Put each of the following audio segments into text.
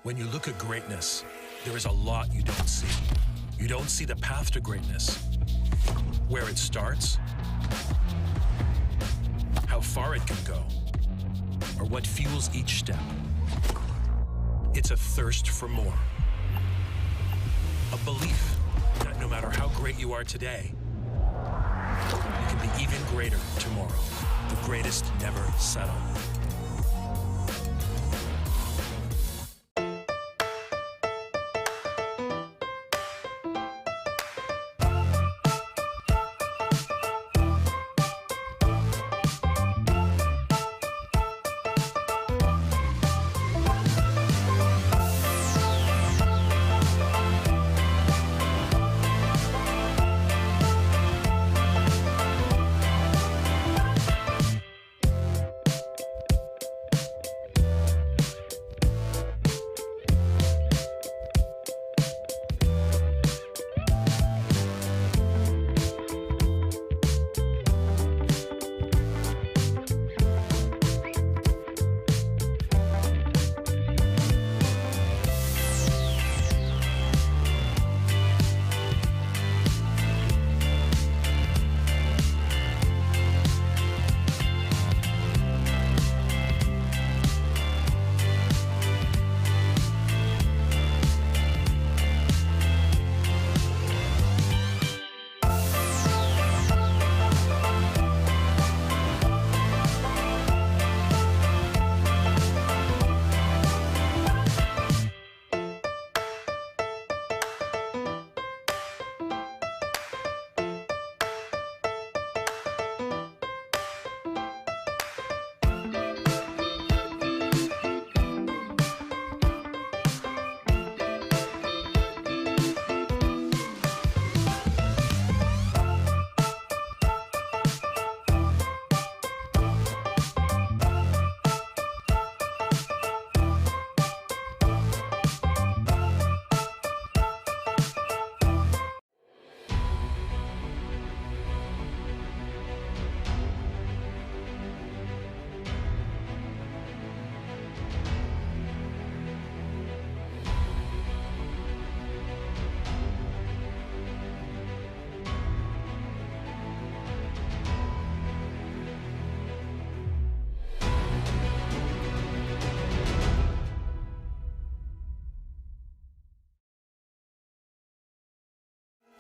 When you look at greatness, there is a lot you don't see. You don't see the path to greatness, where it starts, how far it can go, or what fuels each step. It's a thirst for more. A belief that no matter how great you are today, you can be even greater tomorrow. The greatest never settle.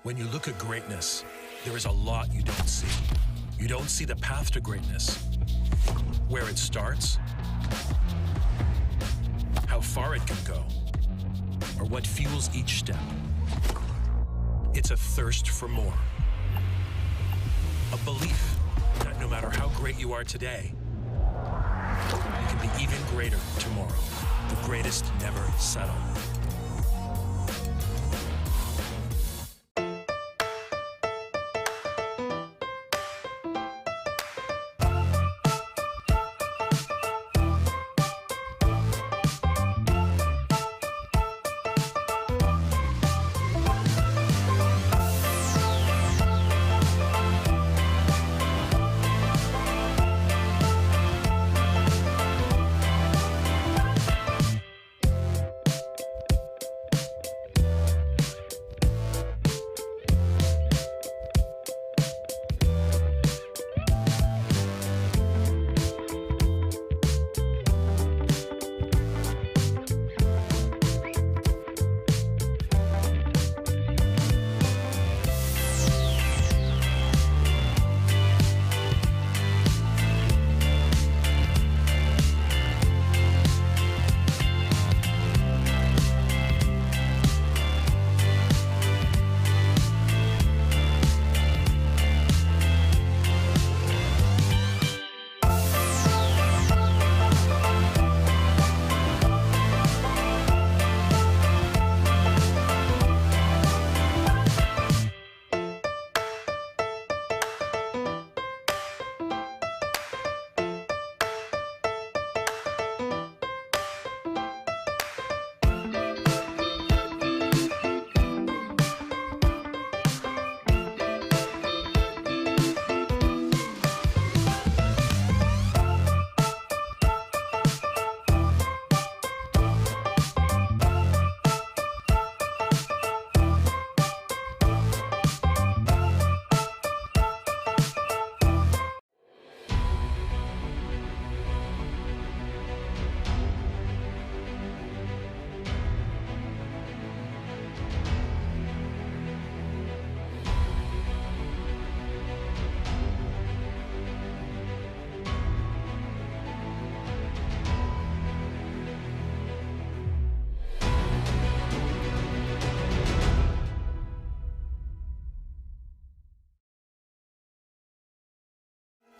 When you look at greatness, there is a lot you don't see. You don't see the path to greatness, where it starts, how far it can go, or what fuels each step. It's a thirst for more. A belief that no matter how great you are today, you can be even greater tomorrow. The greatest never settle.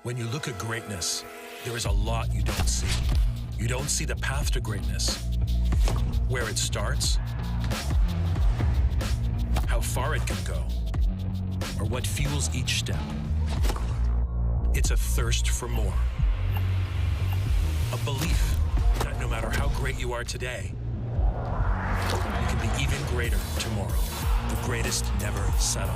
When you look at greatness, there is a lot you don't see. You don't see the path to greatness, where it starts, how far it can go, or what fuels each step. It's a thirst for more. A belief that no matter how great you are today, you can be even greater tomorrow. The greatest never settle.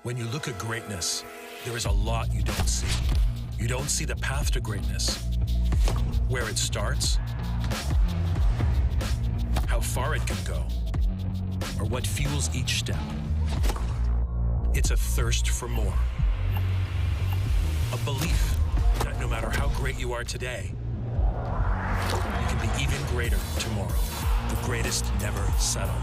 When you look at greatness, there is a lot you don't see. You don't see the path to greatness, where it starts, how far it can go, or what fuels each step. It's a thirst for more. A belief that no matter how great you are today, you can be even greater tomorrow. The greatest never settle.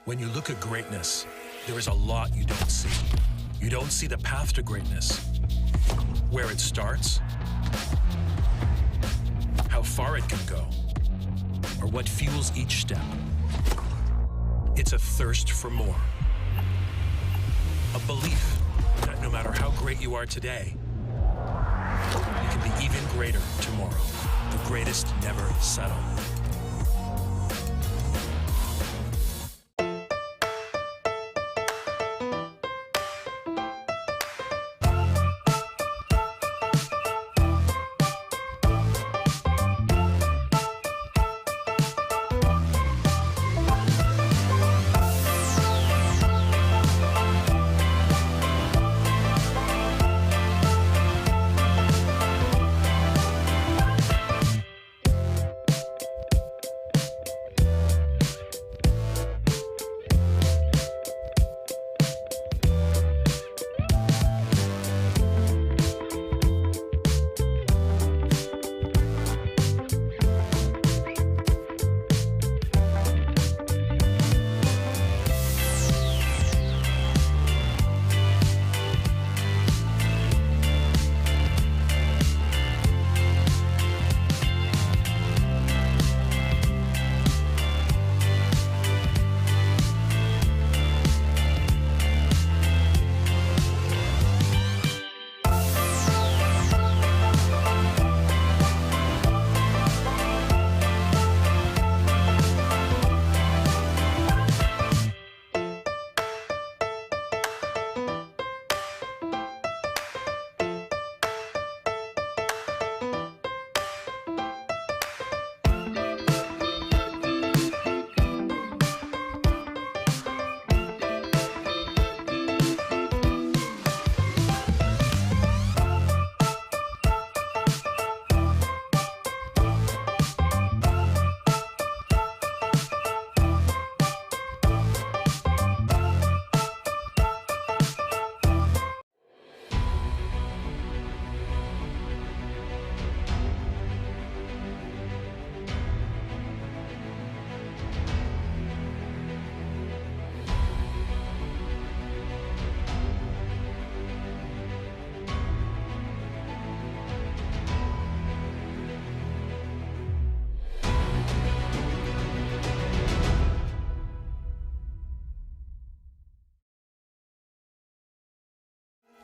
When you look at greatness, there is a lot you don't see. You don't see the path to greatness, where it starts, how far it can go, or what fuels each step. It's a thirst for more. A belief that no matter how great you are today, you can be even greater tomorrow. The greatest never settle.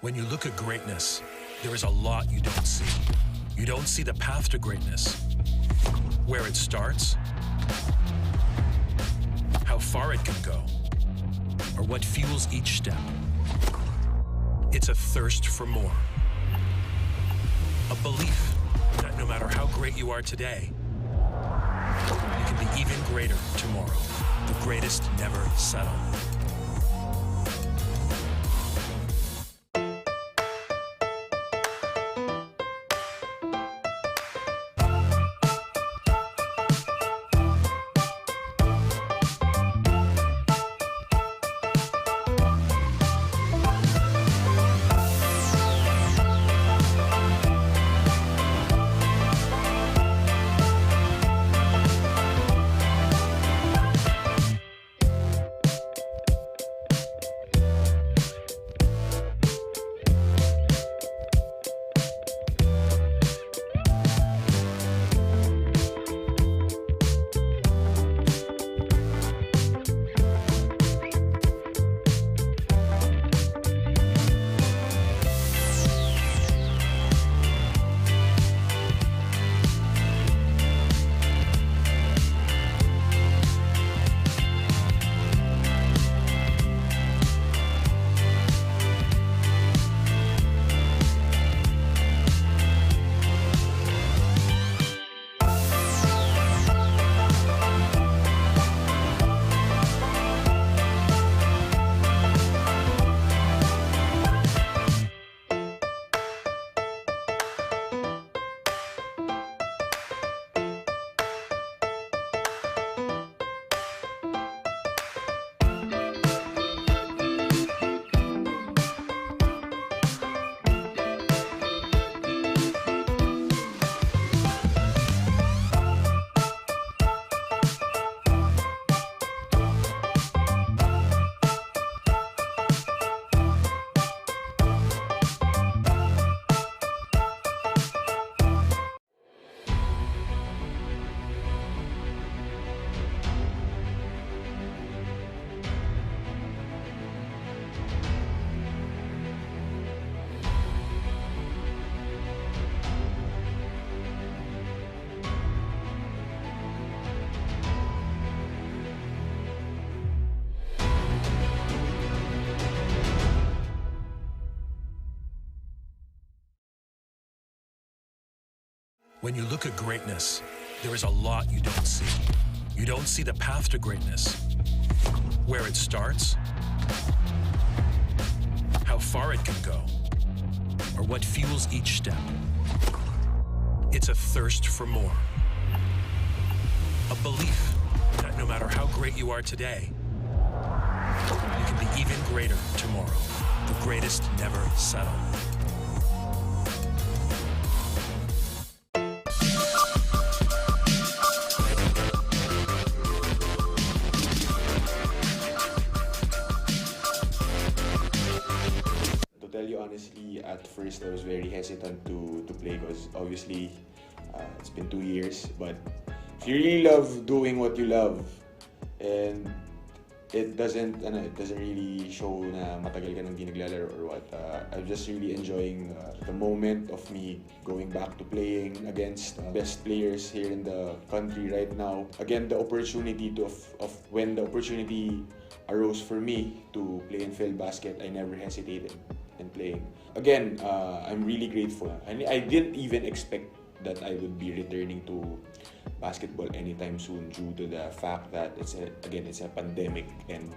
When you look at greatness, there is a lot you don't see. You don't see the path to greatness, where it starts, how far it can go, or what fuels each step. It's a thirst for more. A belief that no matter how great you are today, you can be even greater tomorrow. The greatest never settle. When you look at greatness, there is a lot you don't see. You don't see the path to greatness, where it starts, how far it can go, or what fuels each step. It's a thirst for more. A belief that no matter how great you are today, you can be even greater tomorrow. The greatest never settle. To tell you honestly, at first I was very hesitant to play because obviously it's been 2 years. But if you really love doing what you love and it doesn't really show na matagal ka nang di naglalaro or what, I'm just really enjoying the moment of me going back to playing against best players here in the country right now. Again, the opportunity of when the opportunity arose for me to play in Filbasket, I never hesitated in playing. Again, I'm really grateful. I didn't even expect that I would be returning to basketball anytime soon due to the fact that it's a pandemic, and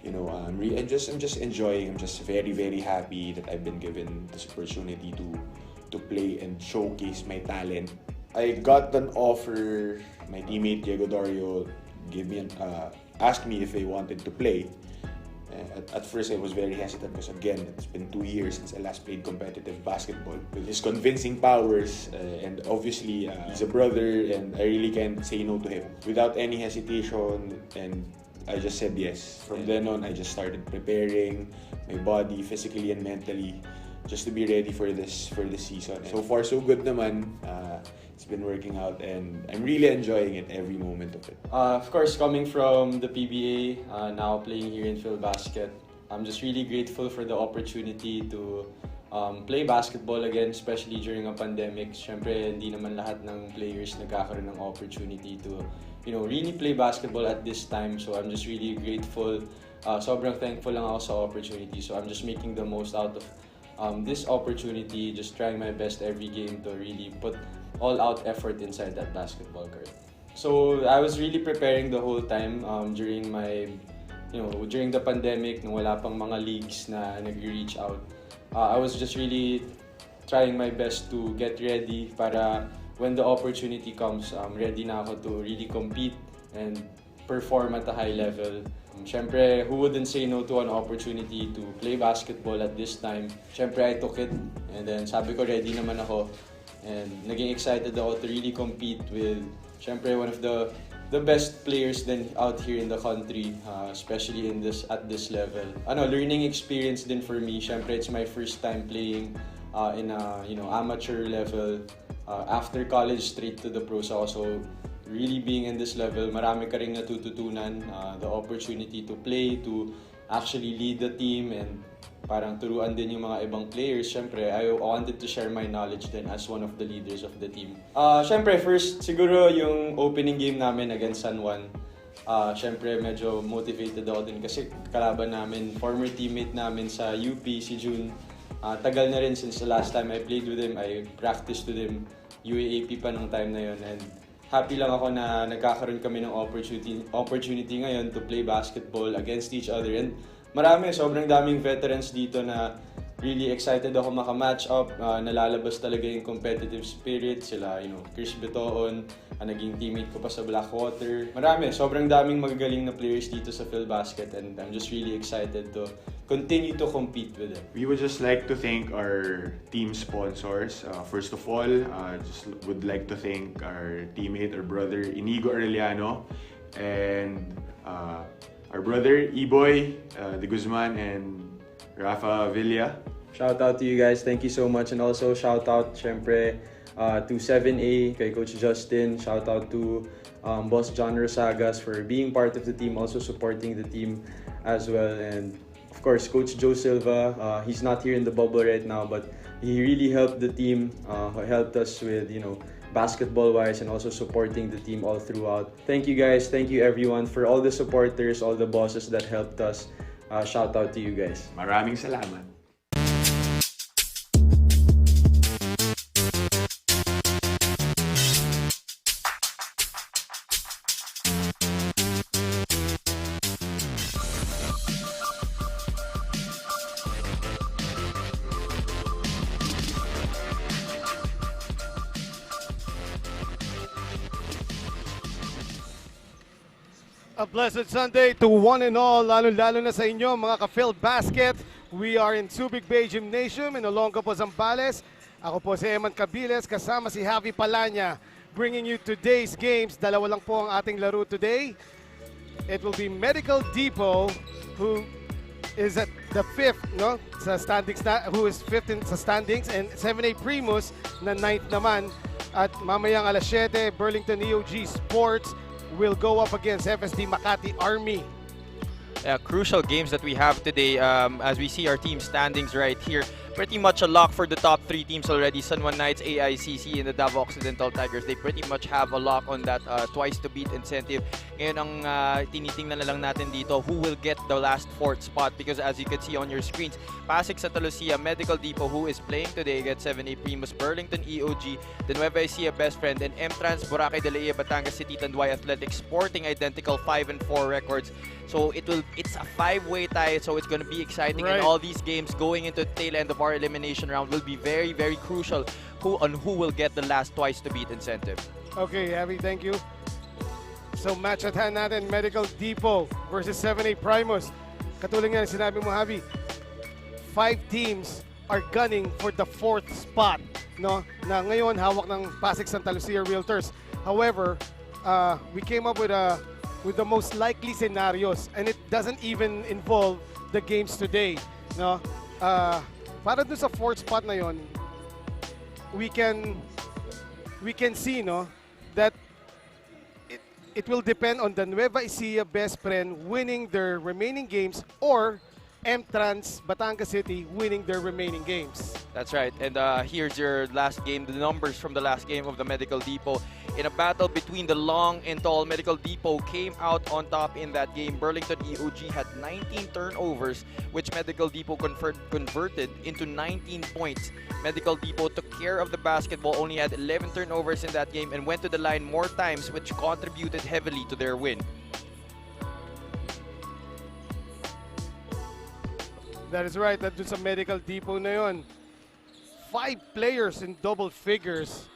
you know, I'm just enjoying. I'm just very, very happy that I've been given this opportunity to play and showcase my talent. I got an offer. My teammate Diego Dario asked me if I wanted to play. At first, I was very hesitant because again, it's been 2 years since I last played competitive basketball. With his convincing powers, and obviously he's a brother, and I really can't say no to him. Without any hesitation, and I just said yes. From then on, I just started preparing my body physically and mentally just to be ready for this season. So far, so good naman. It's been working out, and I'm really enjoying it, every moment of it. Of course, coming from the PBA, now playing here in Filbasket, I'm just really grateful for the opportunity to play basketball again, especially during a pandemic. Siyempre, hindi naman lahat ng players nagkakaroon ng opportunity to, really play basketball at this time. So I'm just really grateful. Sobrang thankful lang ako sa opportunity. So I'm just making the most out of this opportunity, just trying my best every game to really put all-out effort inside that basketball court. So I was really preparing the whole time during the pandemic, nung wala pang mga leagues na nag-reach out. I was just really trying my best to get ready para when the opportunity comes, ready na ako to really compete and perform at a high level. Siyempre, who wouldn't say no to an opportunity to play basketball at this time? Siyempre, I took it, and then sabi ko ready naman ako. And naging excited ako to really compete with, siyempre, one of the best players then out here in the country, especially at this level. Learning experience din for me. Siyempre, it's my first time playing in a amateur level. After college, straight to the pros ako. So really being in this level, marami ka ring natututunan. The opportunity to play, to actually lead the team, and parang turuan din yung mga ibang players. Siyempre, I wanted to share my knowledge then as one of the leaders of the team. Siyempre, first, siguro yung opening game namin against San Juan. Siyempre, medyo motivated ako din kasi kalaban namin, former teammate namin sa UP, si June. Tagal na rin since the last time I played with him. I practiced with him, UAAP pa nung time na yun. And happy lang ako na nagkakaroon kami ng opportunity ngayon to play basketball against each other. And sobrang daming veterans dito na really excited ako maka-match up. Nalalabas talaga yung competitive spirit. Sila, Chris Betoon, naging teammate ko pa sa Blackwater. Sobrang daming magagaling na players dito sa Filbasket, and I'm just really excited to continue to compete with them. We would just like to thank our team sponsors. First of all, just would like to thank our teammate, our brother, Inigo Arellano, and our brother, E-Boy, De Guzman, and Rafa Villa. Shout out to you guys. Thank you so much. And also shout out, syempre, to 7A, kay Coach Justin. Shout out to Boss John Rosagas for being part of the team, also supporting the team as well. And of course, Coach Joe Silva. He's not here in the bubble right now, but he really helped the team, helped us with, basketball-wise, and also supporting the team all throughout. Thank you guys. Thank you everyone for all the supporters, all the bosses that helped us. Shout out to you guys. Maraming salamat. A blessed Sunday to one and all, lalo-lalo na sa inyo mga ka-Filbasket. We are in Subic Bay Gymnasium in Olonga po, Zambales. Ako po si Eman Cabiles, kasama si Javi Palanya. Bringing you today's games. Dalawa lang po ang ating laro today. It will be Medical Depot, who is at the fifth, no? Sa standings who is fifth sa standings, and 7A Primus na ninth naman. At mamayang alas 7, Burlington EOG Sports will go up against FSD Makati Army. Crucial games that we have today, as we see our team standings right here. Pretty much a lock for the top 3 teams already. San Juan Knights, AICC, and the Davao Occidental Tigers. They pretty much have a lock on that twice to beat incentive. Ngayon ang tinitingnan na lang natin dito, who will get the last 4th spot, because as you can see on your screens, Pasig Santa Lucia, Medical Depot, who is playing today against 7A Primus, Burlington EOG, the Nueva Ecija Best Friend, and M-Trans, Boracay de la Ia, Batangas City, Tanduay Athletics, sporting identical 5-4 records. So it's a 5-way tie, so it's going to be exciting. Right. And all these games going into the tail end of our elimination round will be very, very crucial who will get the last twice to beat incentive. Okay, Javi, thank you. So match at hand natin, Medical Depot versus 7A Primus. Katulad nga sinabi mo, Javi, 5 teams are gunning for the 4th spot, no? Na ngayon hawak ng Pasig Santa Lucia Realtors. However, we came up with the most likely scenarios, and it doesn't even involve the games today, no? Para dun sa 4th spot na yon, we can see, no, that it will depend on the Nueva Ecija Best Friend winning their remaining games, or M-Trans Batangas City winning their remaining games. That's right. And here's your last game, the numbers from the last game of the Medical Depot. In a battle between the long and tall, Medical Depot came out on top in that game. Burlington EOG had 19 turnovers, which Medical Depot converted into 19 points. Medical Depot took care of the basketball, only had 11 turnovers in that game, and went to the line more times, which contributed heavily to their win. That is right. That sa Medical Depot na yon. 5 players in double figures.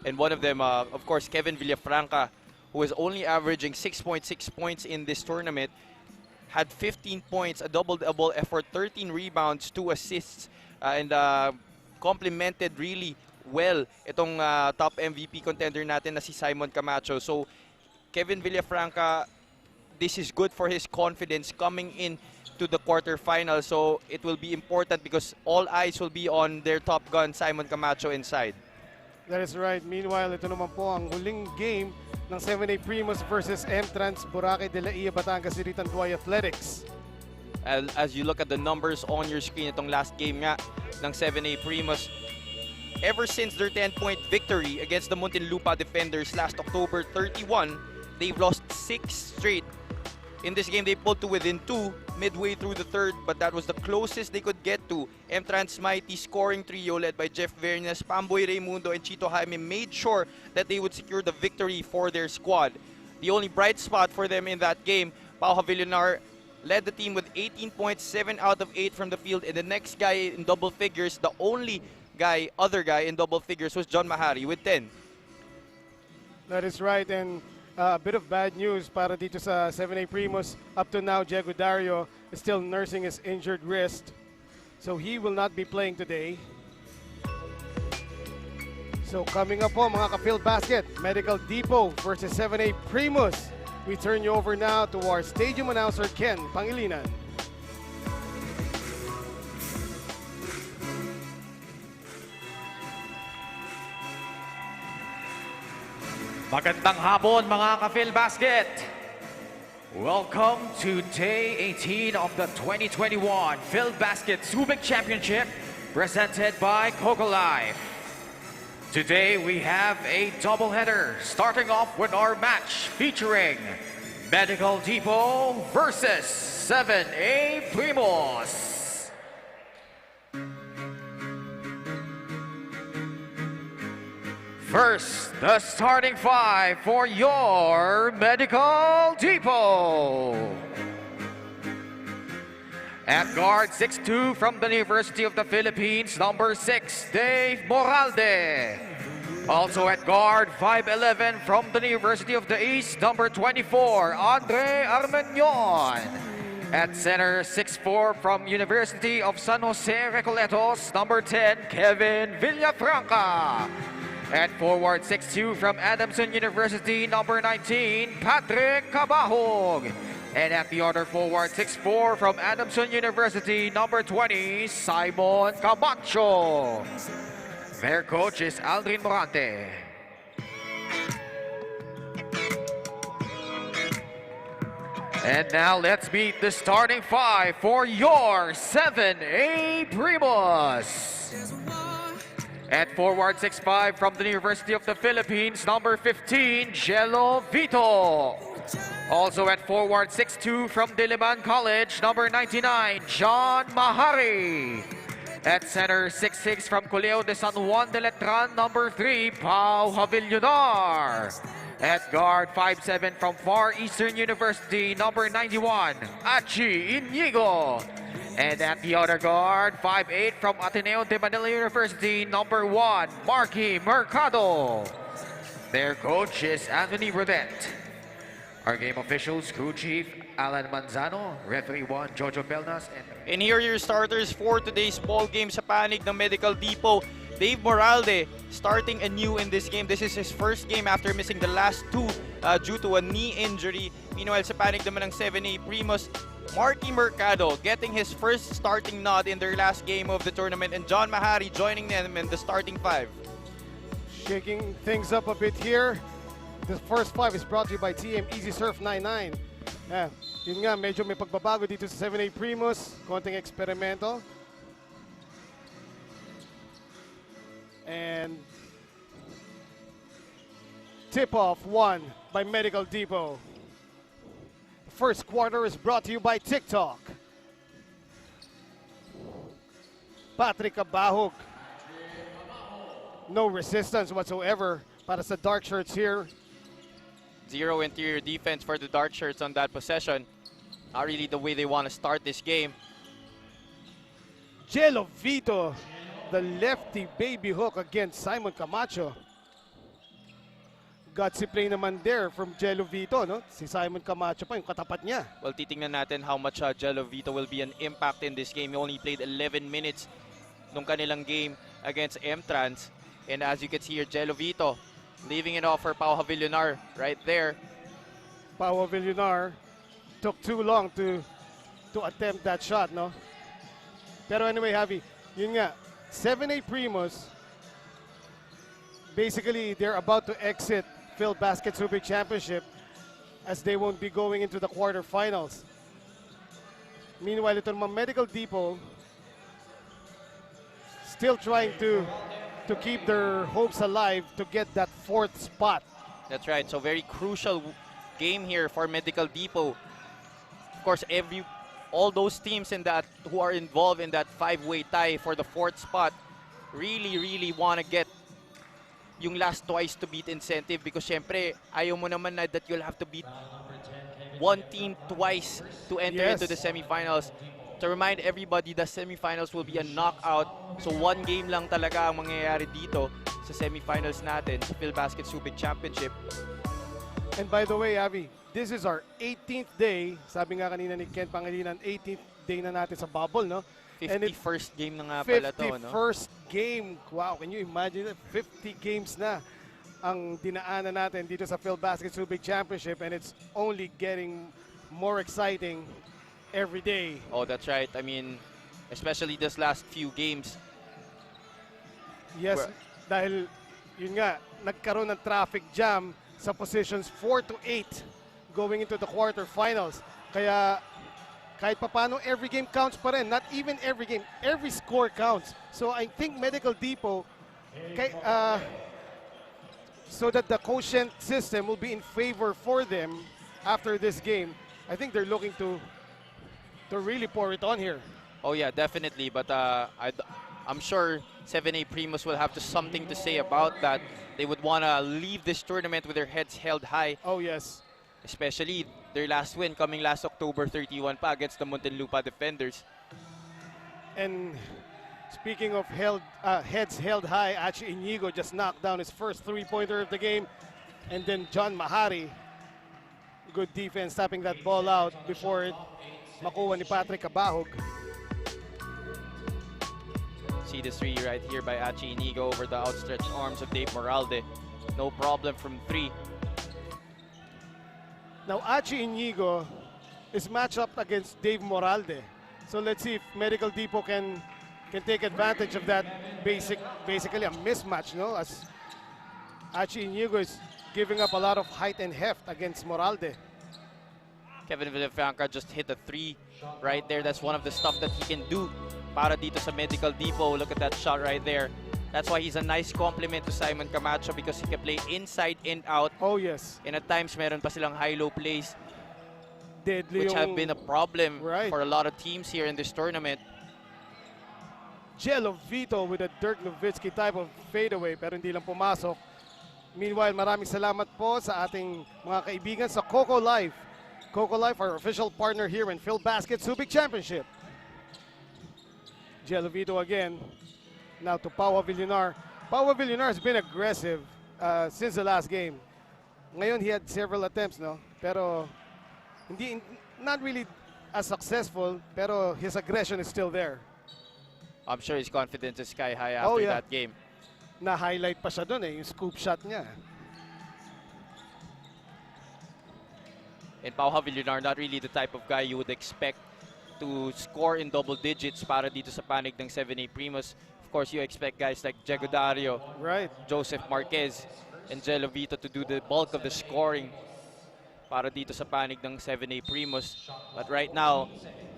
And one of them, of course, Kevin Villafranca, who is only averaging 6.6 points in this tournament, had 15 points, a double-double effort, 13 rebounds, 2 assists, and complemented really well itong top MVP contender natin na si Simon Camacho. So, Kevin Villafranca, this is good for his confidence coming in to the quarterfinals. So it will be important because all eyes will be on their top gun, Simon Camacho, inside. That is right. Meanwhile, ito naman po ang huling game ng 7A Primus versus M-Trans Boracay de la Ia, Batangas City, Tanduay Athletics. As you look at the numbers on your screen, itong last game nga ng 7A Primus, ever since their 10-point victory against the Muntinlupa Defenders last October 31, they've lost 6 straight. In this game, they pulled to within 2 midway through the 3rd, but that was the closest they could get to. M-Trans Mighty scoring trio led by Jeff Vernas, Pamboy Raimundo, and Chito Jaime made sure that they would secure the victory for their squad. The only bright spot for them in that game, Pau Havillanar led the team with 18 points, 7 out of 8 from the field, and the next guy in double figures, the only other guy in double figures, was John Mahari with 10. That is right, and a bit of bad news para dito sa 7A Primus. Up to now, Diego Dario is still nursing his injured wrist, so he will not be playing today. So coming up po mga ka-Filbasket, Medical Depot versus 7A Primus. We turn you over now to our stadium announcer, Ken Pangilinan. Magandang hapon mga ka-Filbasket! Welcome to Day 18 of the 2021 Filbasket Subic Championship presented by Coca Life. Today we have a doubleheader starting off with our match featuring Medical Depot versus 7A Primus. First, the starting 5 for your Medical Depot. At guard, 6'2" from the University of the Philippines, number 6, Dave Moralde. Also at guard, 5'11" from the University of the East, number 24, Andre Armeñon. At center, 6'4" from University of San Jose Recoletos, number 10, Kevin Villafranca. At forward, 6'2" from Adamson University, number 19, Patrick Cabahog. And at the other forward, 6'4" from Adamson University, number 20, Simon Camacho. Their coach is Aldrin Morante. And now let's meet the starting five for your 7A Primus. At forward, 6'5" from the University of the Philippines, number 15, Jello Vito. Also at forward, 6'2" from Diliman College, number 99, John Mahari. At center, 6'6" from Colegio de San Juan de Letran, number 3, Pau Havillonar. At guard, 5'7" from Far Eastern University, number 91, Achi Inigo. And at the other guard, 5'8" from Ateneo de Manila University, number 1, Marky Mercado. Their coach is Anthony Rodet. Our game officials, crew chief Alan Manzano, referee 1, Jojo Pelnas, And here are your starters for today's ball game sa panig ng Medical Depot. Dave Moralde starting anew in this game. This is his first game after missing the last two due to a knee injury. Meanwhile, sa panig naman ng 7A Primus, Marky Mercado getting his first starting nod in their last game of the tournament, and John Mahari joining them in the starting five. Shaking things up a bit here. The first five is brought to you by TM Easy Surf 99. Yun nga, medyo may pagbabago dito sa 7A Primus. Konting eksperimento. And tip-off won by Medical Depot. The first quarter is brought to you by TikTok. Patrick Cabahog. No resistance whatsoever para sa dark shirts here. Zero interior defense for the dark shirts on that possession. Not really the way they want to start this game. Jello Vito, the lefty baby hook against Simon Camacho. Gutsy play naman there from Jello Vito, no? Si Simon Camacho pa, yung katapat niya. Well, titingnan natin how much Jello Vito will be an impact in this game. He only played 11 minutes nung kanilang game against M-Trans. And as you can see here, Jello Vito leaving it off for Pau Havillonar right there. Pau Havillonar took too long to attempt that shot, no? Pero anyway, Javi, yun nga, 7A Primus, basically they're about to exit Filbasket Subic Championship as they won't be going into the quarterfinals. Meanwhile, ito naman Medical Depot still trying to keep their hopes alive to get that fourth spot. That's right. So very crucial game here for Medical Depot. Of course, all those teams in that who are involved in that five-way tie for the fourth spot really want to get yung last twice to beat incentive, because syempre ayaw mo naman na that you'll have to beat one team twice to enter into the semifinals. To remind everybody, the semifinals will be a knockout. So one game lang talaga ang mangyayari dito sa semifinals natin sa Filbasket Subic Championship. And by the way, Avi, this is our 18th day. Sabi nga kanina ni Ken Pangilinan, 18th day na natin sa bubble, no? 51st game na nga pala to, no? 51st game. Wow, can you imagine it? 50 games na ang dinaanan natin dito sa Filbasket Subic Championship, and it's only getting more exciting every day. Oh, that's right. I mean, especially this last few games. Yes, dahil yun nga, nagkaroon ng traffic jam sa positions 4 to 8 going into the quarterfinals. Kaya kahit papano, every game counts pa rin. Not even every game, every score counts. So I think Medical Depot, so that the quotient system will be in favor for them after this game, I think they're looking to really pour it on here. Oh yeah, definitely. But I'm sure 7A Primus will have something to say about that. They would want to leave this tournament with their heads held high. Oh yes. Especially their last win coming last October 31 pa against the Muntinlupa Defenders. And Speaking of heads held high, Achi Inigo just knocked down his first three-pointer of the game. And then John Mahari, good defense, tapping that ball out before it makuha ni Patrick Cabahog. See the three right here by Achi Inigo over the outstretched arms of Dave Moralde. No problem from three. Now Achi Inigo is matched up against Dave Moralde. So let's see if Medical Depot can take advantage of that basically a mismatch, no? As Achi Inigo is giving up a lot of height and heft against Moralde. Kevin Villafranca just hit a three right there. That's one of the stuff that he can do para dito sa Medical Depot. Look at that shot right there. That's why he's a nice complement to Simon Camacho because he can play inside and out. Oh yes. And at times meron pa silang high-low plays Deadly which have yung been a problem right. for a lot of teams here in this tournament. Jello Vito with a Dirk Nowitzki type of fadeaway pero hindi lang pumasok. Meanwhile, maraming salamat po sa ating mga kaibigan sa Coco Life. Coco Life, our official partner here in Filbasket Subic Championship. Jello Vito again. Now to Pau Villar. Pau Villar has been aggressive since the last game. Ngayon, he had several attempts, no? Pero not really as successful, pero his aggression is still there. I'm sure his confidence is sky high after that game. Na-highlight pa siya doon yung scoop shot niya. And Pau Villar, not really the type of guy you would expect to score in double digits para dito sa panig ng 7A Primus. Of course, you expect guys like Diego Dario, right, Joseph Marquez, and Jello Vito to do the bulk of the scoring para dito sa panig ng 7A Primus. But right now,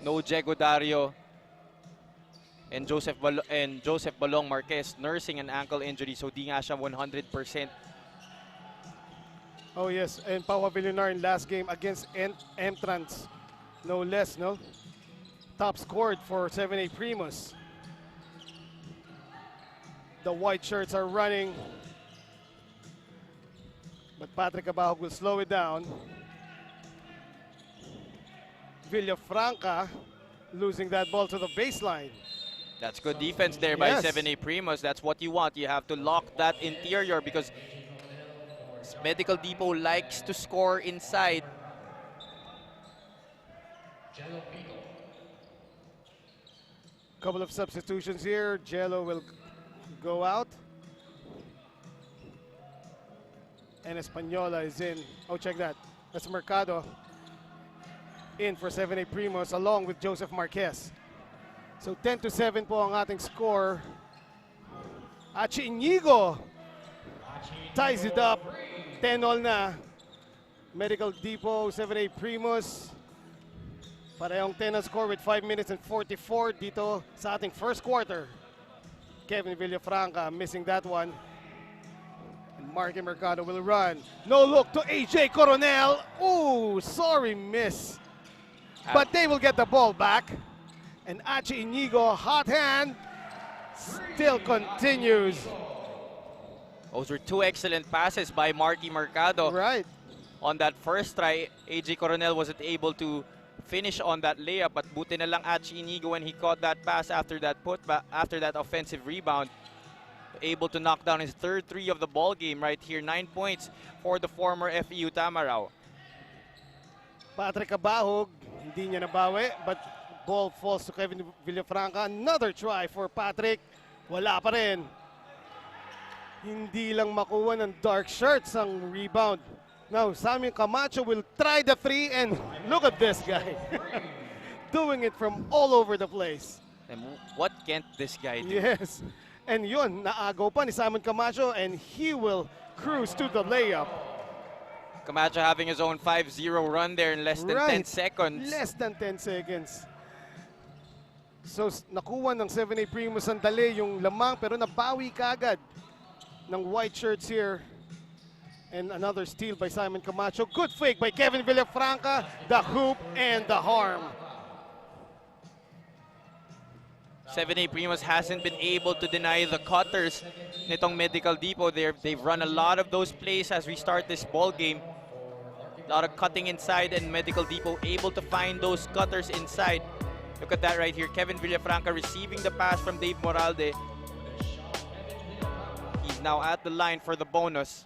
no Diego Dario and Joseph Balong Marquez nursing an ankle injury, so di nga siya 100%. Oh yes, and Pau Villar in last game against Entrance, no less, no? Top scored for 7A Primus. The white shirts are running, but Patrick Cabahog will slow it down. Villafranca losing that ball to the baseline. That's good defense there by 7A Primus. That's what you want. You have to lock that interior because Medical Depot likes to score inside. Couple of substitutions here. Jello will go out. And Española is in. Oh, check that. That's Mercado in for 7A Primus along with Joseph Marquez. So 10-7 po ang ating score. Achi Inigo ties it up. 10-all na. Medical Depot, 7A Primus. Parehong 10 ang score with 5 minutes and 44 dito sa ating first quarter. Kevin Villafranca missing that one. And Marky Mercado will run. No look to AJ Coronel. Ooh, sorry miss. But they will get the ball back. And Achi Inigo, hot hand, still continues. Those were two excellent passes by Marky Mercado. Right. On that first try, AJ Coronel wasn't able to finish on that layup, but buti na lang Achi Inigo when he caught that pass after that putback, after that offensive rebound. Able to knock down his third three of the ball game right here. 9 points for the former FEU Tamaraw. Patrick Cabahog, hindi niya nabawi, but ball falls to Kevin Villafranca. Another try for Patrick. Wala pa rin. Hindi lang makuha ng dark shirts ang rebound. Now, Simon Camacho will try the three, and look at this guy. Doing it from all over the place. And what can't this guy do? Yes. And yun, naagaw pa ni Simon Camacho, and he will cruise to the layup. Camacho having his own 5-0 run there in less than 10 seconds. Less than 10 seconds. So, nakuha ng 7A Primus sandali yung lamang, pero nabawi kagad ng white shirts here. And another steal by Simon Camacho. Good fake by Kevin Villafranca. The hoop and the harm. 7A Primus hasn't been able to deny the cutters nitong Medical Depot. They've run a lot of those plays as we start this ball game. A lot of cutting inside, and Medical Depot able to find those cutters inside. Look at that right here. Kevin Villafranca receiving the pass from Dave Moralde. He's now at the line for the bonus.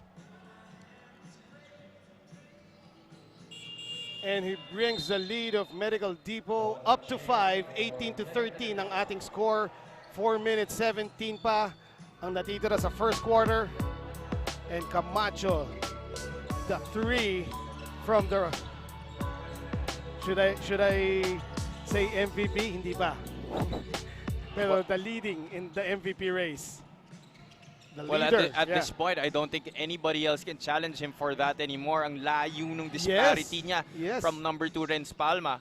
And he brings the lead of Medical Depot up to 5, 18-13 ang ating score. 4 minutes 17 pa ang natitira sa first quarter. And Camacho, the 3 from the, should I say MVP? Hindi ba? Pero the leading in the MVP race. The Well, leader, at this point, I don't think anybody else can challenge him for that anymore. Ang layo nung disparity niya from number 2 Renz Palma.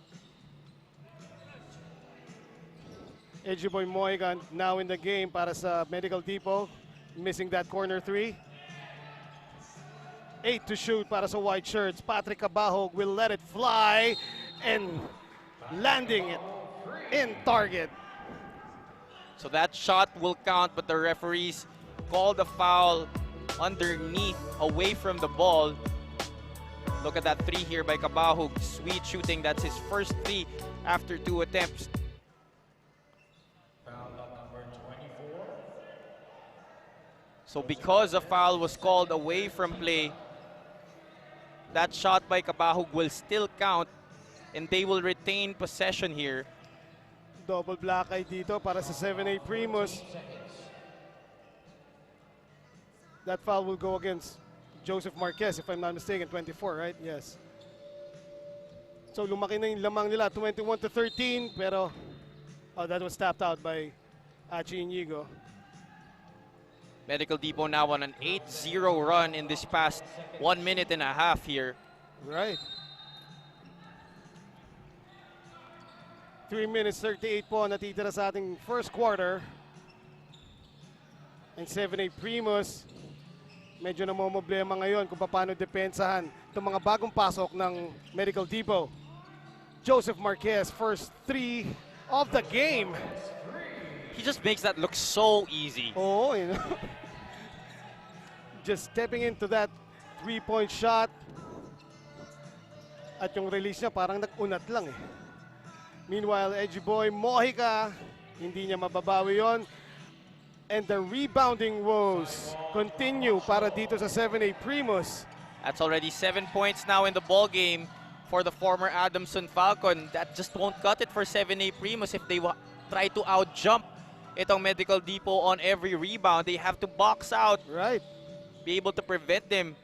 Edgeboy Moigan now in the game para sa Medical Depot. Missing that corner 3. 8 to shoot para sa white shirts. Patrick Cabahog will let it fly and landing it in target. So that shot will count, but the referees called a foul underneath, away from the ball. Look at that 3 here by Cabahog. Sweet shooting. That's his first 3 after 2 attempts. So because a foul was called away from play, that shot by Cabahog will still count and they will retain possession here. Double black eye dito para sa 7A Primus. That foul will go against Joseph Marquez, if I'm not mistaken, 24, right? Yes. So lumaki na yung lamang nila, 21-13, pero that was tapped out by Achi Inigo. Medical Depot now on an 8-0 run in this past 1 minute and a half here. Right. 3 minutes 38 po natitira sa ating first quarter. And 7A Primus, medyo namomblema ngayon kung paano depensahan itong mga bagong pasok ng Medical Depot. Joseph Marquez, first 3 of the game. He just makes that look so easy. Oh, you know. Just stepping into that 3-point shot. At yung release niya parang nag-unat lang eh. Meanwhile, Edgeboy Mojica, hindi niya mababawi yon. And the rebounding woes continue para dito sa 7A Primus. That's already 7 points now in the ball game for the former Adamson Falcon. That just won't cut it for 7A Primus if they try to out-jump itong Medical Depot on every rebound. They have to box out. Right. Be able to prevent them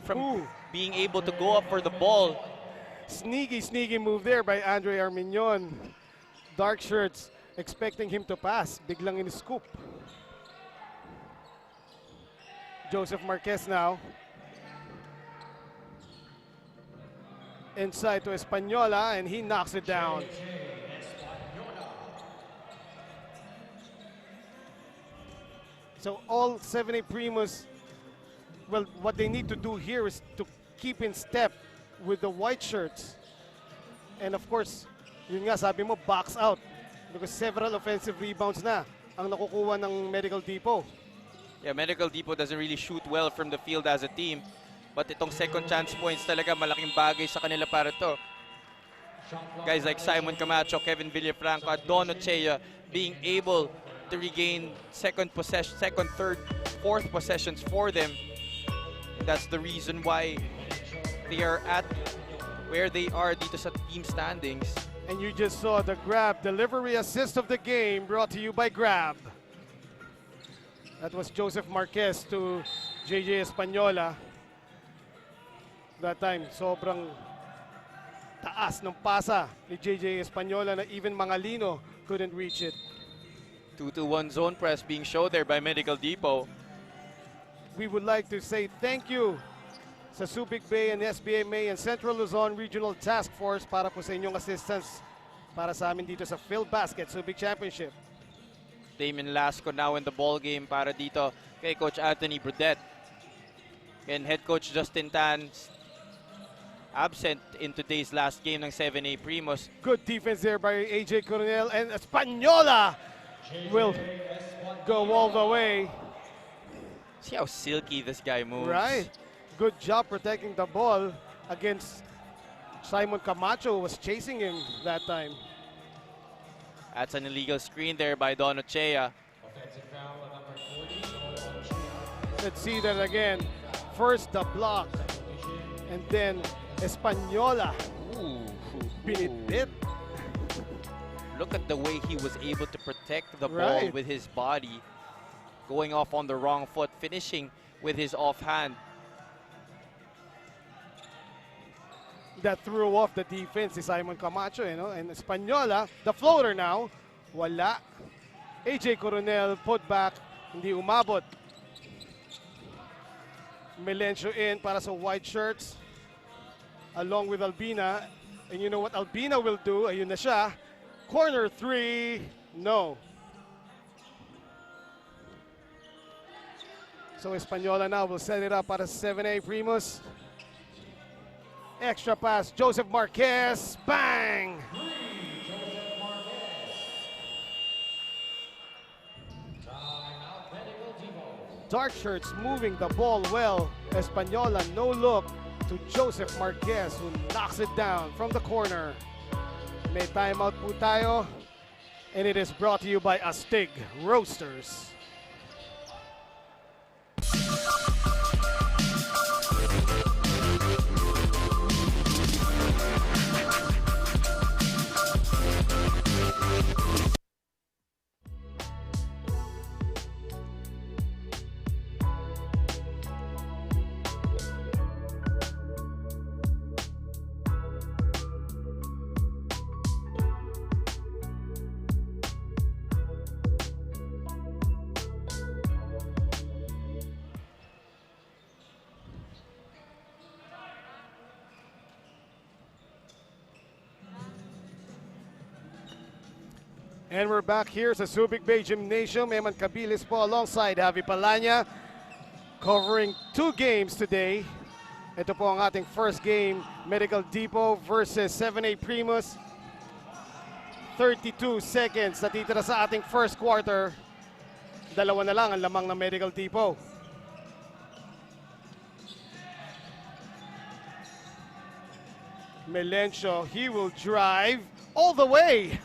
from being able to go up for the ball. Sneaky move there by Andre Arminion. Dark shirts expecting him to pass. Biglang in-scoop. Joseph Marquez now. Inside to Espanola and he knocks it down. So all 7A Primus, well, what they need to do here is to keep in step with the white shirts. And of course, yun nga sabi mo, box out. Because several offensive rebounds na ang nakukuha ng Medical Depot. Yeah, Medical Depot doesn't really shoot well from the field as a team. But itong second chance points talaga malaking bagay sa kanila para to. Guys like Simon Camacho, Kevin Villafranca, Don Ochea being able to regain second, third, fourth possessions for them. And that's the reason why they are at where they are dito sa team standings. And you just saw the grab delivery assist of the game brought to you by Grab. That was Joseph Marquez to JJ Espanola. That time, sobrang taas ng pasa ni JJ Espanola na even Mangalino couldn't reach it. 2-1 zone press being shown there by Medical Depot. We would like to say thank you sa Subic Bay and SBMA and Central Luzon Regional Task Force para po sa inyong assistance para sa amin dito sa Filbasket Subic Championship. Damien Lasco now in the ball game para dito kay Coach Anthony Brudet. And head coach Justin Tan absent in today's last game ng 7A Primus. Good defense there by AJ Coronel, and Espanola will go all the way. See how silky this guy moves. Right. Good job protecting the ball against Simon Camacho, who was chasing him that time. That's an illegal screen there by Don Ochea. Let's see that again. First the block, and then Española. Binitbit. Look at the way he was able to protect the ball with his body, going off on the wrong foot, finishing with his offhand. That threw off the defense ni Simon Camacho, you know, and Española, the floater now, wala. AJ Coronel put back, hindi umabot. Melencio in para sa white shirts, along with Albina. And you know what Albina will do? Ayun na siya. Corner three, no. So Española now will set it up para 7A Primus. Extra pass, Joseph Marquez, bang! Dark shirts moving the ball well. Española, no look to Joseph Marquez, who knocks it down from the corner. May timeout po tayo. And it is brought to you by Astig Roasters. And we're back here sa Subic Bay Gymnasium. Eman Cabilis po alongside Javi Palanya, covering 2 games today. Ito po ang ating first game, Medical Depot versus 7A Primus. 32 seconds natitira sa ating first quarter. 2 na lang ang lamang ng Medical Depot. Melencio, he will drive all the way.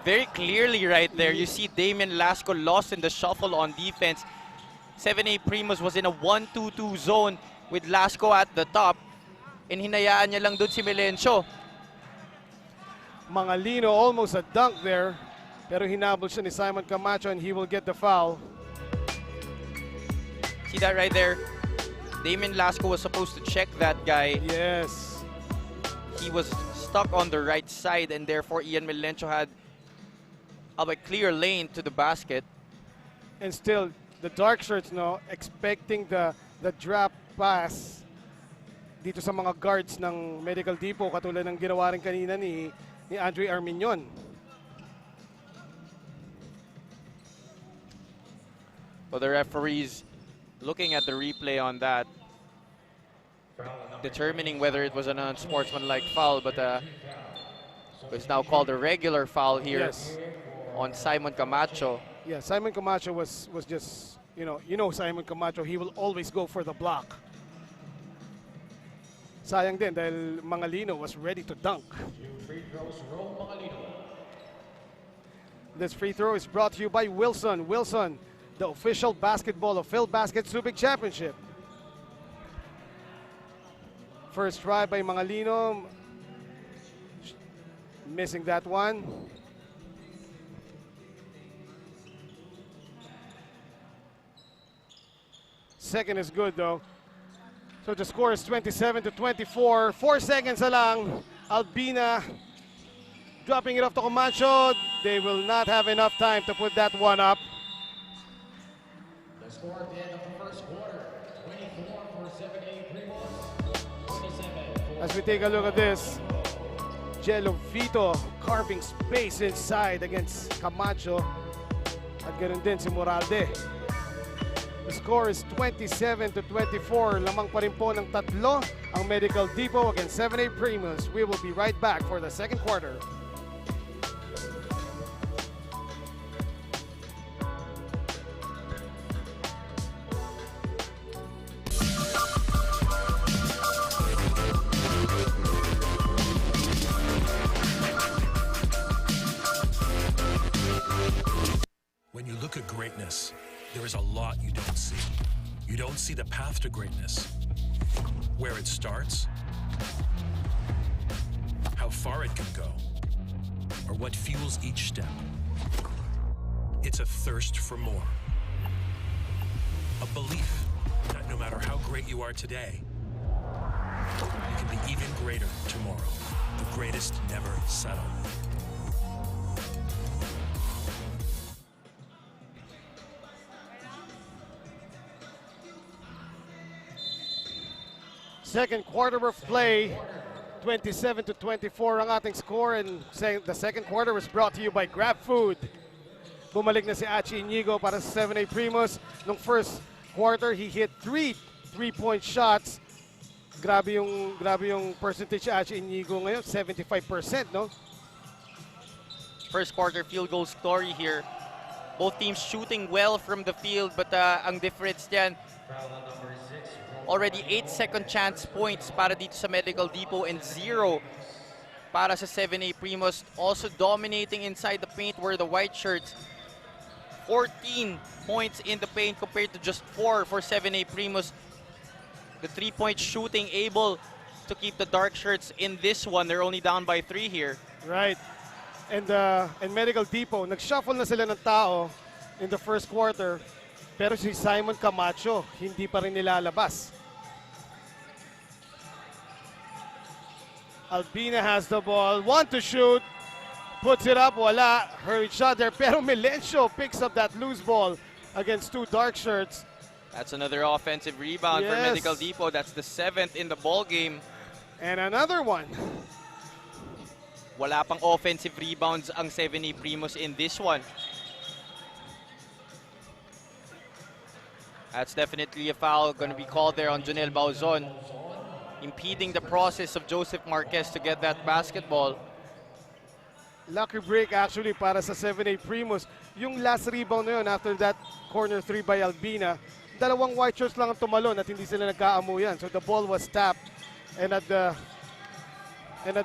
Very clearly right there, you see Damian Lasco lost in the shuffle on defense. 7A Primus was in a 1-2-2 zone with Lasco at the top, and hinayaan niya lang doon si Melencio. Mangalino almost a dunk there, pero hinabol siya ni Simon Camacho and he will get the foul. See that right there? Damian Lasco was supposed to check that guy. Yes. He was stuck on the right side, and therefore Ian Melencio had a clear lane to the basket. And still, the dark shirts, no, expecting the drop pass dito sa mga guards ng Medical Depot, katulad ng ginawa rin kanina ni Andre Arminion. Well, the referees looking at the replay on that, determining whether it was an unsportsmanlike foul, but it's now called a regular foul here. Yes. On Simon Camacho. Yeah, Simon Camacho was just, you know Simon Camacho, he will always go for the block. Sayang din dahil Mangalino was ready to dunk. This free throw is brought to you by Wilson. Wilson, the official basketball of Filbasket Subic Championship. First try by Mangalino. Missing that one. Second is good though. So the score is 27-24. 4 seconds na lang. Albina dropping it off to Camacho. They will not have enough time to put that one up. The score at the end of the first quarter, 24 for 7A Primus, 27. As we take a look at this, Jello Vito carving space inside against Camacho. At ganoon din si Moralde. The score is 27-24. Lamang pa rin po ng 3 ang Medical Depot against 7A Primus. We will be right back for the second quarter. greatness, there is a lot you don't see. You don't see the path to greatness, where it starts, how far it can go, or what fuels each step. It's a thirst for more. A belief that no matter how great you are today, you can be even greater tomorrow. The greatest never settle. Second quarter of play, 27-24 ang ating score, and the second quarter was brought to you by Grab Food. Bumalik na si Achi Inigo para sa 7A Primus. Nung first quarter, he hit three-point shots. Grabe yung percentage Achi Inigo ngayon, 75%, no? First quarter field goal story here. Both teams shooting well from the field, but ang difference diyan, already 8 second chance points para dito sa Medical Depot and 0 para sa 7A Primus. Also dominating inside the paint were the white shirts. 14 points in the paint compared to just 4 for 7A Primus. The 3-point shooting able to keep the dark shirts in this one. They're only down by 3 here. Right. And Medical Depot, nag-shuffle na sila ng tao in the first quarter, pero si Simon Camacho hindi pa rin nilalabas. Albina has the ball, want to shoot, puts it up, wala, hurried shot there, pero Melencio picks up that loose ball against 2 dark shirts. That's another offensive rebound for Medical Depot. That's the 7th in the ball game. And another one. Wala pang offensive rebounds ang 7A Primus in this one. That's definitely a foul going to be called there on Jonel Bauzon, impeding the process of Joseph Marquez to get that basketball. Lucky break actually para sa 7A Primus. Yung last rebound na yun after that corner 3 by Albina, dalawang white shirts lang ang tumalon at hindi sila nagkaamuyan. So the ball was tapped, and at the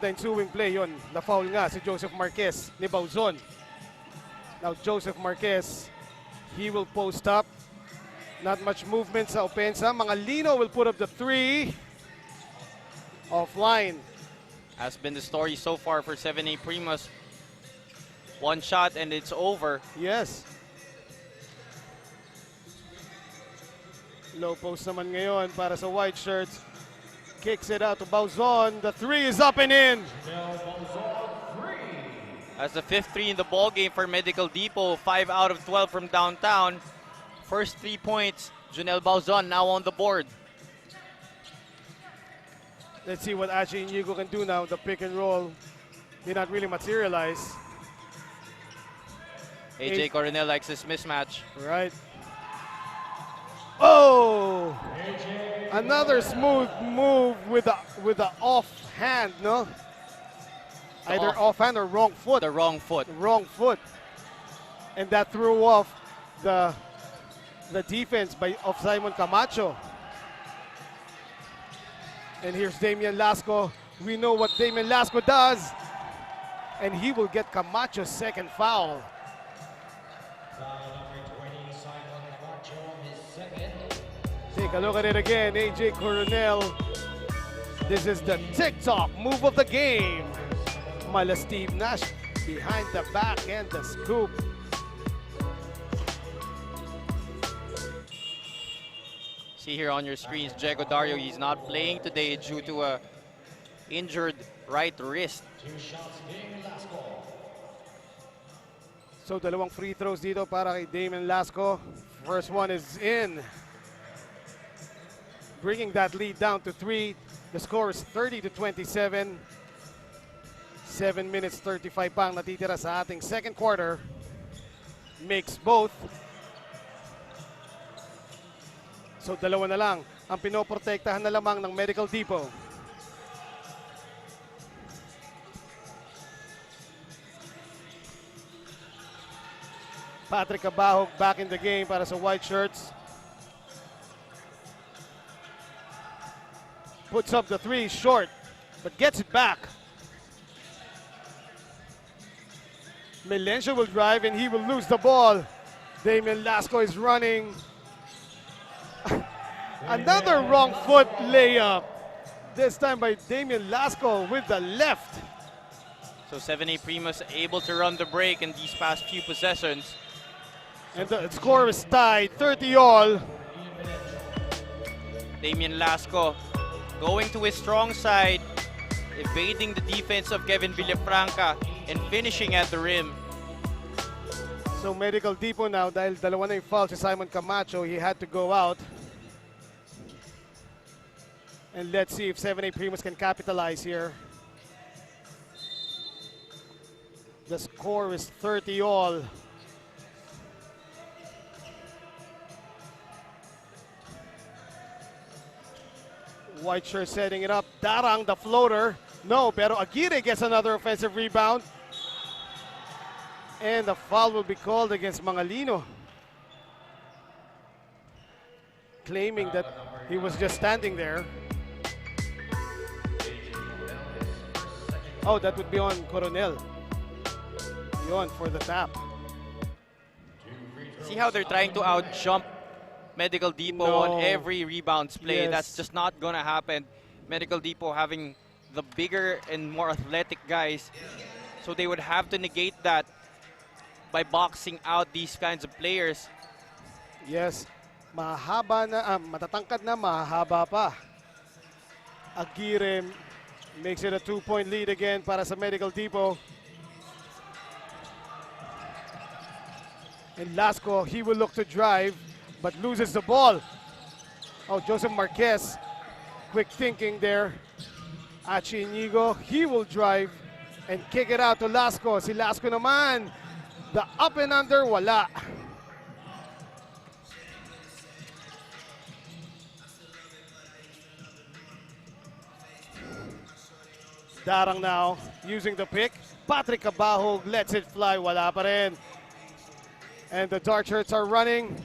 ensuing play yun, na-foul nga si Joseph Marquez ni Bauzon. Now Joseph Marquez, he will post up. Not much movement sa opensa. Mangalino will put up the 3. Offline. Has been the story so far for 7A Primus. One shot and it's over. Yes. Low post naman ngayon para sa white shirts. Kicks it out to Bauzon. The 3 is up and in. That's the 5th 3 in the ball game for Medical Depot. 5 out of 12 from downtown. First 3 points, Jonel Bauzon now on the board. Let's see what Achi Inigo can do now. The pick and roll did not really materialize. AJ Coronel likes this mismatch. Right. Oh! Another smooth move with the offhand, no? Either offhand or wrong foot. The wrong foot. Wrong foot. And that threw off the defense of Simon Camacho. And here's Damian Lasco. We know what Damian Lasco does. And he will get Camacho's second foul. Take a look at it again, AJ Coronel. This is the TikTok move of the game. Mala Steve Nash behind the back and the scoop. See here on your screens, Diego Dario, he's not playing today due to a injured right wrist. So dalawang free throws dito para kay Damian Lasco. First one is in. Bringing that lead down to 3. The score is 30-27. 7 minutes 35 pang natitira sa ating second quarter. Makes both. So dalawa na lang ang pinoprotektahan na lamang ng Medical Depot. Patrick Abahog back in the game para sa white shirts. Puts up the 3 short, but gets it back. Melencio will drive and he will lose the ball. Damian Lasco is running. Another wrong foot layup. This time by Damian Lasco with the left. So 7A Primus able to run the break in these past few possessions. And the score is tied, 30 all. Damian Lasco going to his strong side, evading the defense of Kevin Villafranca and finishing at the rim. So Medical Depot now, dahil dalawa na yung foul si Simon Camacho, he had to go out. And let's see if 7A Primus can capitalize here. The score is 30 all. White shirt setting it up. Darang the floater. No, pero Aguirre gets another offensive rebound. And the foul will be called against Mangalino, claiming that he was just standing there. Oh, that would be on Coronel. Yon for the tap. See how they're trying to out-jump Medical Depot on every rebounds play. Yes. That's just not gonna happen. Medical Depot having the bigger and more athletic guys, so they would have to negate that by boxing out these kinds of players. Yes, mahaba na, matatangkad na, mahaba pa. Aguirre makes it a 2-point lead again para sa Medical Depot. And Lasco, he will look to drive, but loses the ball. Oh, Joseph Marquez, quick thinking there. Achi Inigo, he will drive and kick it out to Lasco. Si Lasco naman, the up and under, wala. Darang now, using the pick. Patrick Cabahog lets it fly, wala pa rin. And the dark shirts are running.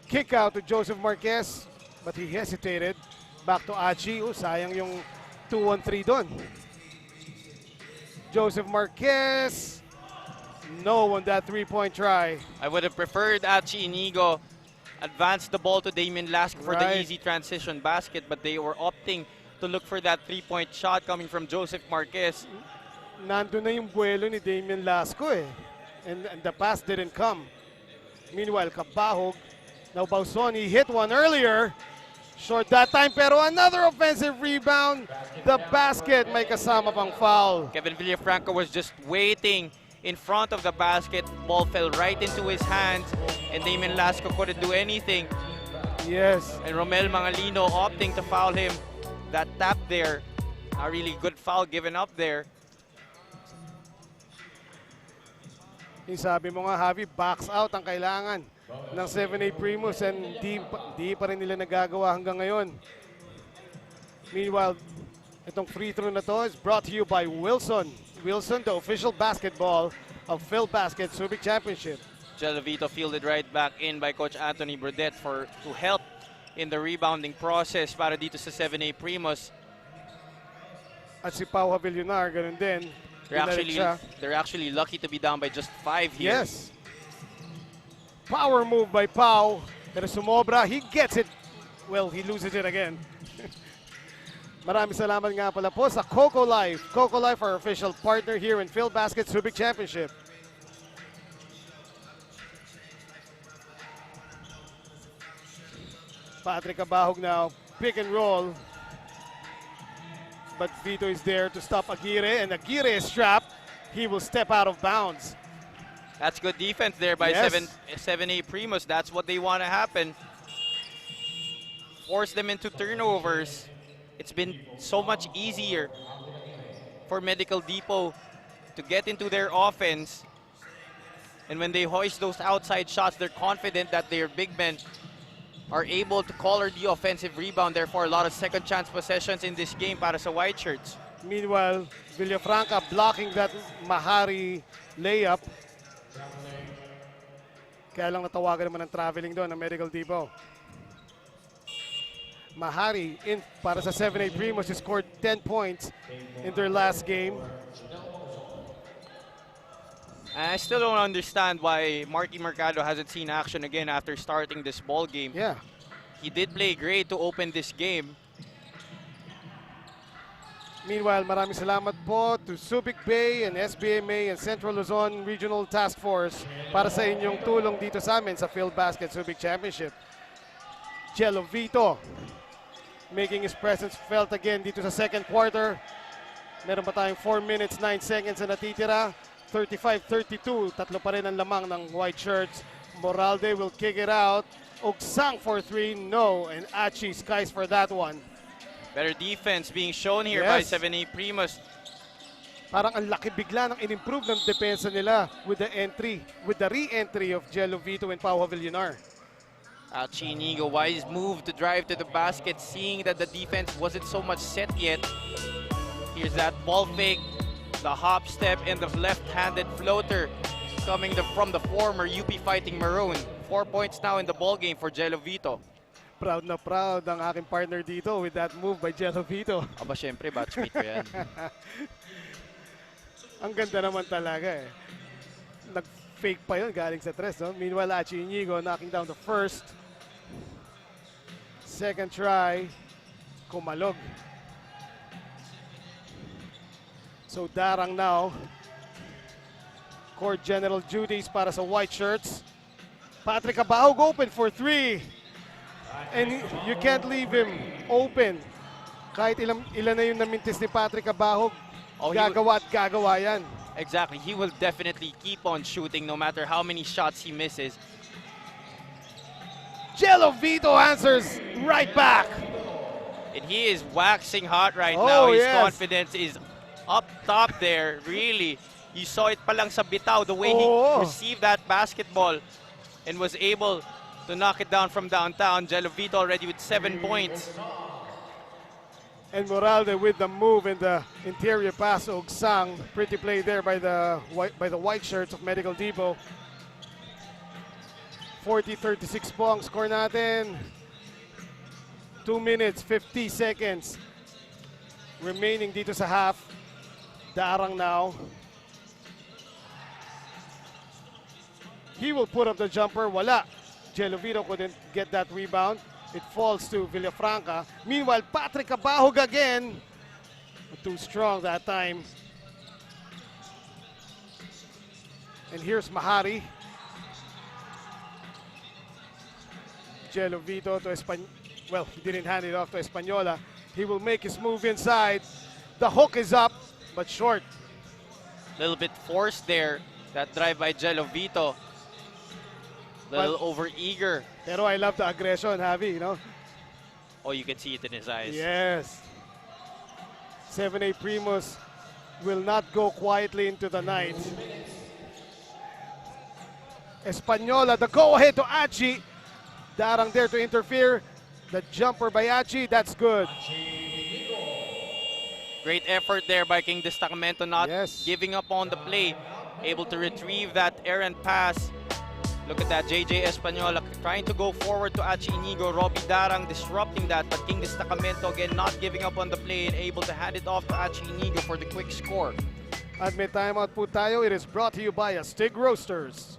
Kick out to Joseph Marquez, but he hesitated. Back to Achi. Oh, sayang yung 2-1-3 doon. Joseph Marquez. No on that three-point try. I would have preferred Achi Inigo advance the ball to Damian Lasco for the easy transition basket, but they were opting to look for that three-point shot coming from Joseph Marquez. Nandun na yung buwelo ni Damian Lasco eh. And the pass didn't come. Meanwhile, Cabahog, now Bauson, he hit one earlier. Short that time, pero another offensive rebound. The basket, may kasama pang foul. Kevin Villafranca was just waiting in front of the basket. Ball fell right into his hands, and Damian Lasco couldn't do anything. Yes. And Romel Mangalino opting to foul him. That tap there, a really good foul given up there. Yung sabi mo nga, Javi, box out ang kailangan ng 7A Primus, and di pa rin nila nagagawa hanggang ngayon. Meanwhile, itong free throw na to is brought to you by Wilson. Wilson, the official basketball of Filbasket Subic Championship. Gelovito fielded right back in by Coach Anthony Burdett to help in the rebounding process para dito sa 7A Primus. At si Pau Havillonar, ganun din. They're actually lucky to be down by just 5 here. Yes. Power move by Pau. Pero sumobra, he gets it. Well, he loses it again. Maraming salamat nga pala po sa Coco Life. Coco Life, our official partner here in Filbasket Subic Championship. Patrick Cabahog now, pick and roll. But Vito is there to stop Aguirre, and Aguirre is trapped. He will step out of bounds. That's good defense there by 7A Primus. That's what they want to happen. Force them into turnovers. It's been so much easier for Medical Depot to get into their offense. And when they hoist those outside shots, they're confident that their big men are able to collar the offensive rebound. Therefore, a lot of second chance possessions in this game para sa White Shirts. Meanwhile, Villafranca blocking that Mahari layup. Kaya lang natawagan naman ng traveling doon ng Medical Depot. Mahari in para sa 7A Primus, who scored 10 points in their last game. I still don't understand why Marky Mercado hasn't seen action again after starting this ball game. Yeah. He did play great to open this game. Meanwhile, maraming salamat po to Subic Bay and SBMA and Central Luzon Regional Task Force para sa inyong tulong dito sa amin sa Filbasket Subic Championship. Jello Vito making his presence felt again dito sa second quarter. Meron pa tayong 4 minutes, 9 seconds na natitira. 35-32, tatlo pa rin ang lamang ng white shirts. Moralde will kick it out. Ogsang for 3, no. And Achi skies for that one. Better defense being shown here by Yes. 7A Primus. Parang ang laki bigla ng in-improve ng depensa nila with the re-entry of Jello Vito and Pau Havillonar. Achi Inigo, wise move to drive to the basket, seeing that the defense wasn't so much set yet. Here's that ball fake, the hop step, and the left-handed floater coming from the former UP Fighting Maroon. 4 points now in the ball game for Jello Vito. Proud na proud ang aking partner dito with that move by Jello Vito. Aba, syempre, batchmate ko yan. Ang ganda naman talaga eh. Nag-fake pa yun galing sa tres, no? Meanwhile, Achi Inigo knocking down the first. Second try, kumalog. So Darang now, court general duties para sa white shirts. Patrick Abahog open for 3. And you can't leave him open. Kahit ilan na yung namintis ni Patrick Abahog, Oh, gagawa at gagawa yan. Exactly. He will definitely keep on shooting no matter how many shots he misses. Jello Vito answers right back. And he is waxing hot right Oh, now. His yes. confidence is up top there, really. You saw it palang sa bitaw, the way Oh. he received that basketball and was able to knock it down from downtown. Jello Vito already with 7 points. And Moralde with the move in the interior pass. Ogsang, pretty play there by the white shirts of Medical Depot. 40-36 po ang score natin. 2 minutes, 50 seconds remaining dito sa half. Darang now. He will put up the jumper. Wala. Jello Vito couldn't get that rebound. It falls to Villafranca. Meanwhile, Patrick Abahog again. Too strong that time. And here's Mahari. Jello Vito to well, he didn't hand it off to Española. He will make his move inside. The hook is up, but short. Little bit forced there. That drive by Jello Vito. Little over-eager. Pero I love the aggression, Javi, you know? Oh, you can see it in his eyes. Yes. 7A Primus will not go quietly into the night. Española, the go-ahead to Achi. Darang there to interfere. The jumper by Achi, that's good. Great effort there by King Destacamento, not Yes. giving up on the play. Able to retrieve that errant pass. Look at that, JJ Española trying to go forward to Achi Inigo. Robbie Darang disrupting that, but King Destacamento again not giving up on the play and able to hand it off to Achi Inigo for the quick score. At may timeout po tayo. It is brought to you by Astig Roasters.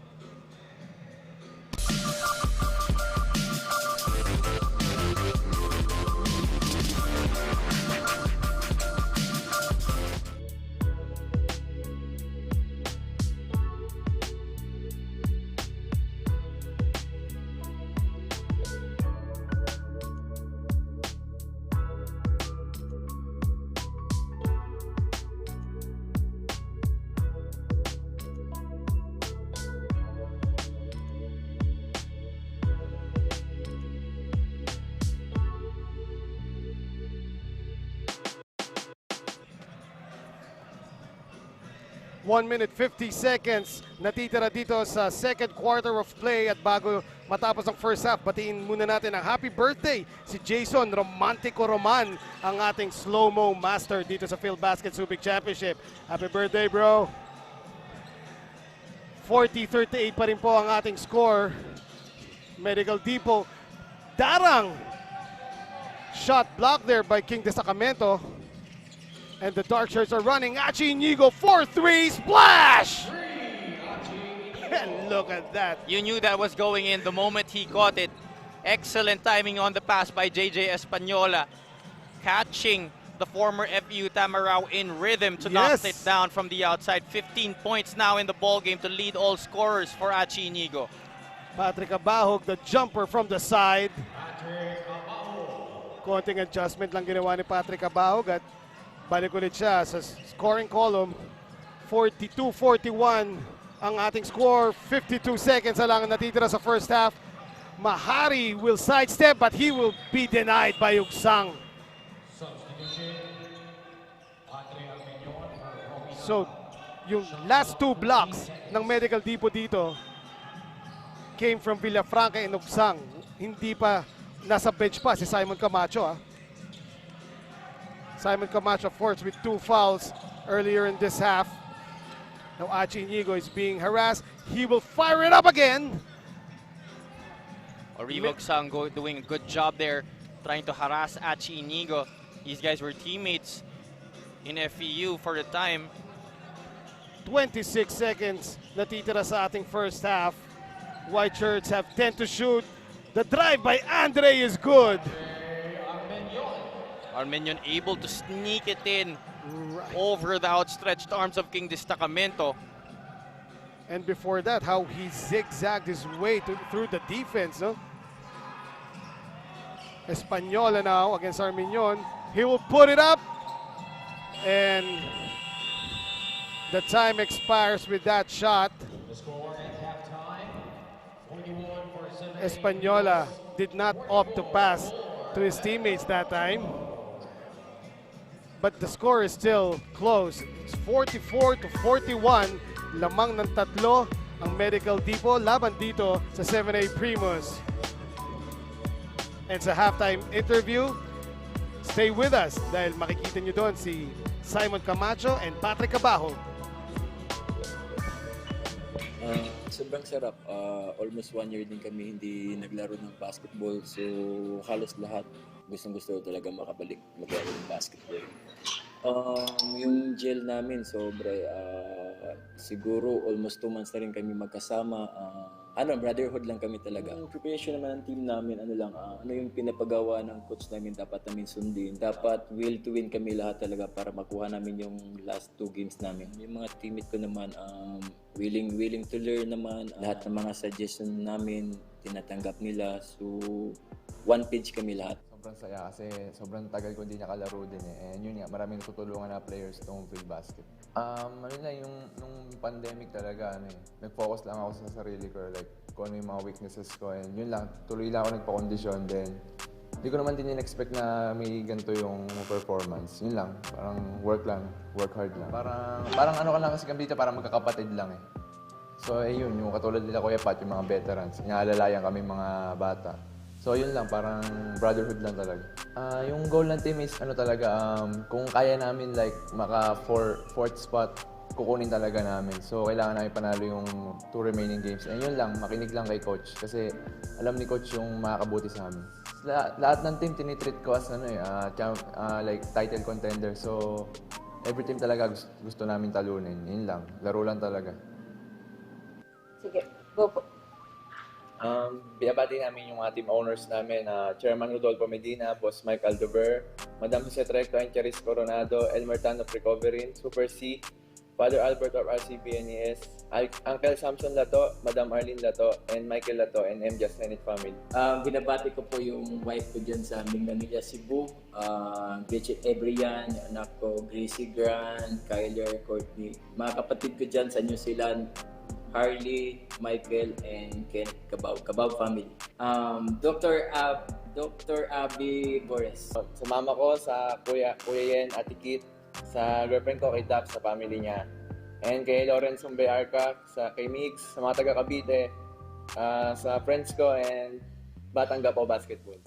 One minute 50 seconds natitira dito sa second quarter of play at bago matapos ang first half, batiin muna natin ang happy birthday si Jason Romantico Roman, ang ating slow-mo master dito sa Filbasket Subic Championship. Happy birthday, bro! 40-38 pa rin po ang ating score. Medical Depot. Darang! Shot blocked there by King Destacamento. And the dark shirts are running. Achi Inigo, 4-3, splash! And look at that. You knew that was going in the moment he caught it. Excellent timing on the pass by JJ Espanola, catching the former FEU Tamarao in rhythm to knock it down from the outside. 15 points now in the ball game to lead all scorers for Achi Inigo. Patrick Abahog, the jumper from the side. Konting adjustment lang ginawa ni Patrick Abahog at balik ulit siya sa scoring column. 42-41 ang ating score. 52 seconds na lang natitira sa first half. Mahari will sidestep but he will be denied by Yugsang. So, yung last two blocks ng Medical Depot dito came from Villafranca and Yugsang. Hindi pa nasa bench pa si Simon Camacho. Simon Camacho forced with 2 fouls earlier in this half. Now Achi Inigo is being harassed. He will fire it up again. Orivo Yugsang doing a good job there, trying to harass Achi Inigo. These guys were teammates in FEU for the time. 26 seconds natitira sa ating first half. White shirts have 10 to shoot. The drive by Andre is good. Armenian able to sneak it in over the outstretched arms of King Destacamento. And before that, how he zigzagged his way through the defense. No? Espanola now against Armenian. He will put it up. And the time expires with that shot. The score at halftime, 41 for 7. Espanola did not opt to pass to his teammates that time. But the score is still close. It's 44-41. Lamang ng tatlo ang Medical Depot laban dito sa 7A Primus. And sa halftime interview, stay with us dahil makikita nyo doon si Simon Camacho and Patrick Abajo. Sobrang sarap. Almost 1 year din kami hindi naglaro ng basketball. So halos lahat gustong-gusto talaga makabalik maglaro ng basketball. Yung gel namin sobra siguro almost 2 months na rin kami magkasama. Brotherhood lang kami talaga. Yung preparation naman ng team namin, ano yung pinapagawa ng coach namin dapat namin sundin. Dapat will to win kami lahat talaga para makuha namin yung last 2 games namin. Yung mga teammate ko naman, willing to learn naman. Lahat ng mga suggestion namin, tinatanggap nila. So, one page kami lahat. Sobrang saya kasi sobrang tagal ko hindi nakalaro din eh. And yun nga, maraming natutulungan na players itong Filbasket. Nung pandemic talaga, nag-focus lang ako sa sarili ko, like kung ano yung mga weaknesses ko. And yun lang, tuloy lang ako nagpa-kondisyon. Then, hindi ko naman din in-expect na may ganito yung performance. Yun lang, parang work hard lang. Parang ano ka lang kasi kami dito, parang magkakapatid lang eh. So, yun, yung katulad nila Kuya Pat, yung mga veterans, inaalalayan kami mga bata. So yun lang, parang brotherhood lang talaga. Yung goal ng team is kung kaya namin like maka fourth spot, kukunin talaga namin. So kailangan namin panalo yung 2 remaining games. And yun lang, makinig lang kay coach kasi alam ni coach yung makakabuti sa amin. Lahat ng team tinitreat ko as like title contender. So every team talaga gusto namin talunin. Yun lang, laro lang talaga. Sige, go po. Binabati namin yung mga team owners namin, Chairman Rodolfo Medina, Boss Mike Aldover, Madam Jose Trecto and Charis Coronado, Elmer Tan of Recovery, Super C, Father Albert of RCBNES, Uncle Samson Lato, Madam Arlene Lato, and Michael Lato, and MJ Senate family. Binabati ko po yung wife ko dyan sa aming Manila, Cebu, Bridget Ebrian, anak ko Gracie Grant, Kyler, Courtney, mga kapatid ko dyan sa New Zealand, Harley, Michael, and Ken Cabao family. Dr. Abby Boris. Sa mama ko, sa Kuya Yen, Ate Kit, sa girlfriend ko, kay Dax, sa family niya. And kay Lawrence Umbearca, kay Mix, sa mga taga Cavite, sa friends ko, and Batang Gapo Basketball.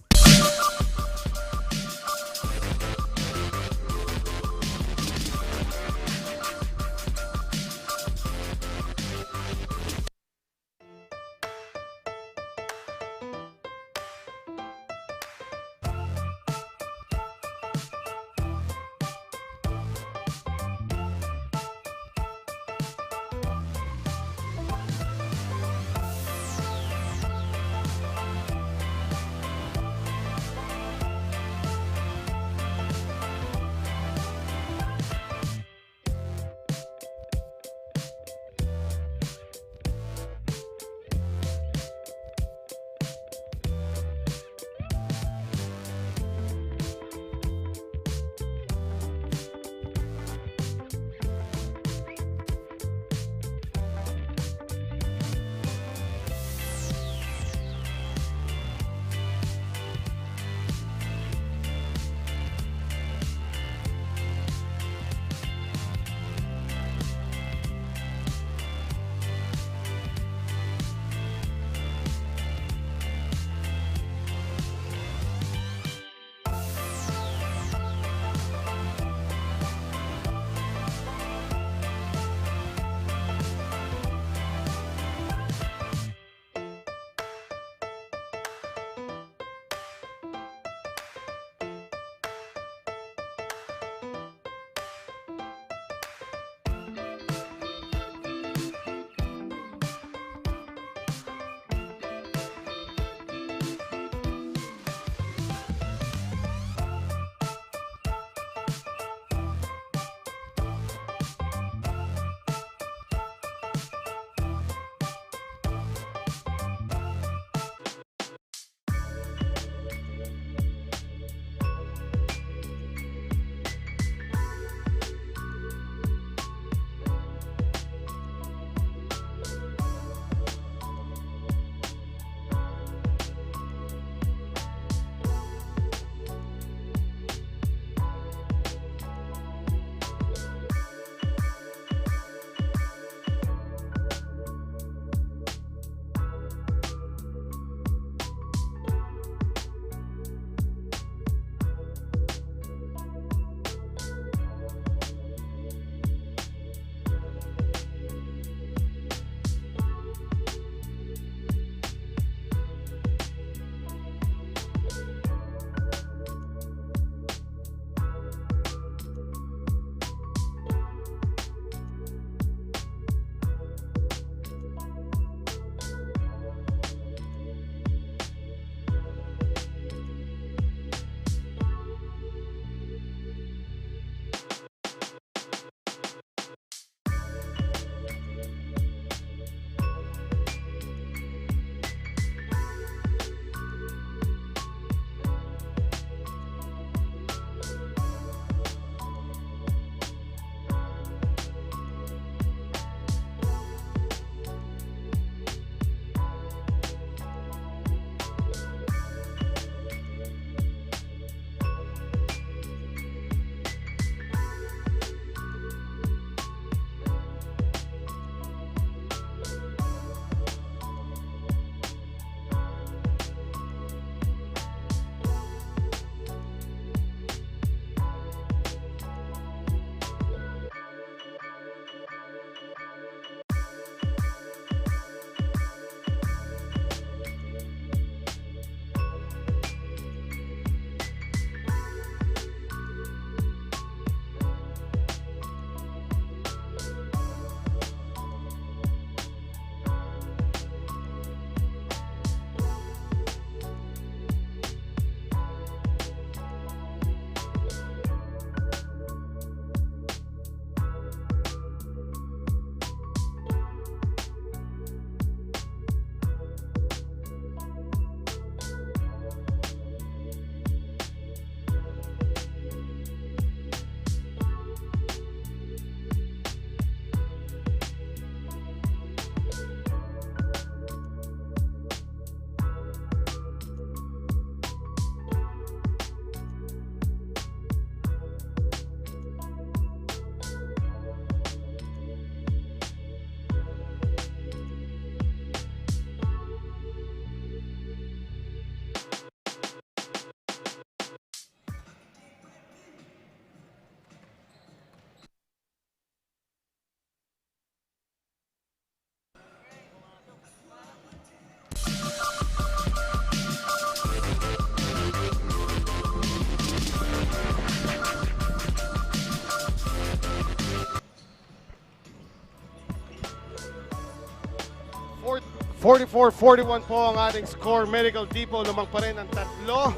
44-41 po ang ating score. Medical Depot lumang pa rin ang tatlo.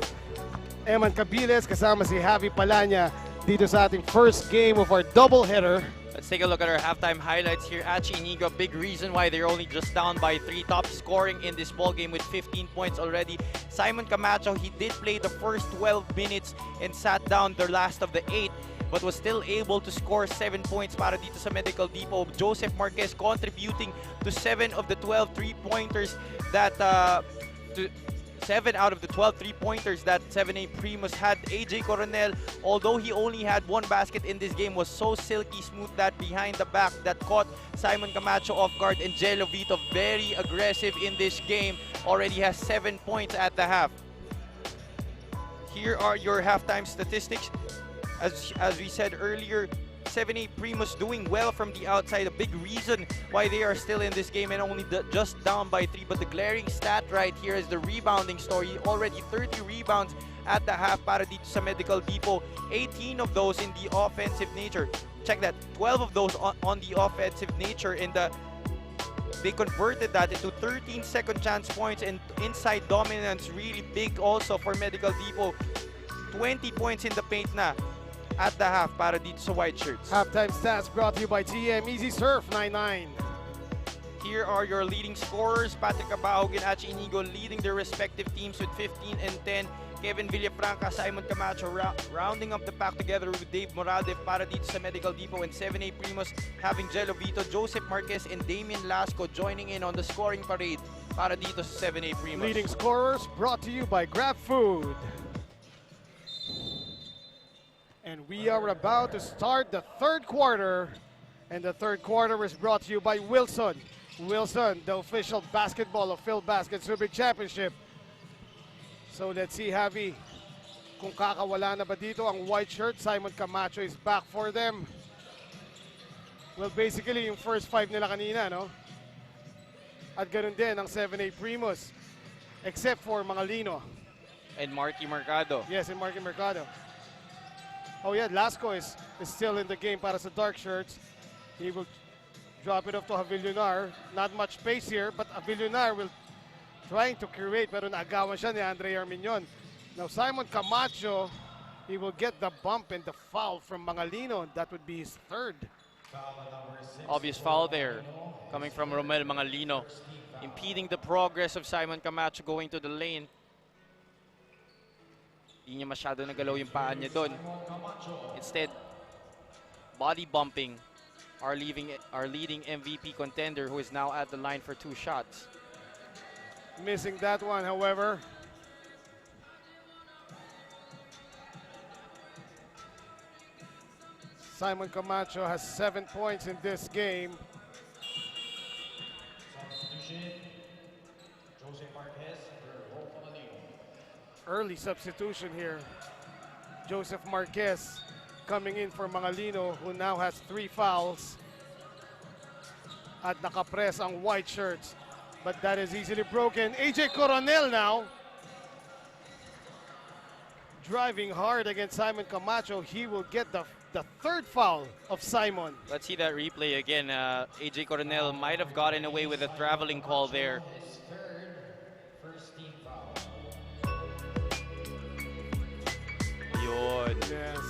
Eman Cabiles kasama si Javi Palanya dito sa ating first game of our doubleheader. Let's take a look at our halftime highlights here. Achi Inigo, big reason why they're only just down by 3, top scoring in this ball game with 15 points already. Simon Camacho, he did play the first 12 minutes and sat down the last of the 8, but was still able to score 7 points para dito sa Medical Depot. Joseph Marquez contributing to 7 of the 12 3-pointers that 7 out of the 12 3-pointers that 7A Primus had. AJ Coronel, although he only had 1 basket in this game, was so silky smooth that behind the back that caught Simon Camacho off guard. And Jello Vito, very aggressive in this game, already has 7 points at the half. Here are your halftime statistics. As we said earlier, 7A Primus doing well from the outside. A big reason why they are still in this game and only just down by 3. But the glaring stat right here is the rebounding story. Already 30 rebounds at the half para dito sa Medical Depot. 18 of those in the offensive nature. Check that, 12 of those on the offensive nature. And they converted that into 13 second chance points, and inside dominance really big also for Medical Depot. 20 points in the paint na at the half para dito sa White Shirts. Halftime stats brought to you by TM Easy Surf 99. Here are your leading scorers. Patrick Abahog and Achi Inigo leading their respective teams with 15 and 10. Kevin Villafranca, Simon Camacho rounding up the pack together with Dave Moraldev para dito sa Medical Depot, and 7A Primus having Jello Vito, Joseph Marquez, and Damian Lasco joining in on the scoring parade para dito sa 7A Primus. Leading scorers brought to you by Grab Food. And we are about to start the third quarter. And the third quarter is brought to you by Wilson. Wilson, the official basketball of Filbasket Subic Championship. So let's see, Javi, kung kakawala na ba dito ang white shirt. Simon Camacho is back for them. Well, basically yung first 5 nila kanina, no? At ganun din ang 7A Primus. Except for Mangalino. And Marky Mercado. Yes, and Marky Mercado. Oh yeah, Lasco is still in the game para sa dark shirts. He will drop it off to Avillonar. Not much pace here, but Avillonar will trying to create, pero naagawan siya ni Andre Arminion. Now Simon Camacho, he will get the bump and the foul from Mangalino. That would be his third. Obvious foul there coming from Romel Mangalino, impeding the progress of Simon Camacho going to the lane. Hindi niya masyado nagalaw yung paa niya doon. Instead, body bumping our leading MVP contender, who is now at the line for 2 shots. Missing that one, however. Simon Camacho has 7 points in this game. Early substitution here. Joseph Marquez coming in for Mangalino, who now has 3 fouls. At nakapress ang white shirts. But that is easily broken. AJ Coronel now driving hard against Simon Camacho. He will get the third foul of Simon. Let's see that replay again. AJ Coronel might have gotten away with a traveling call there. Yun. Yes.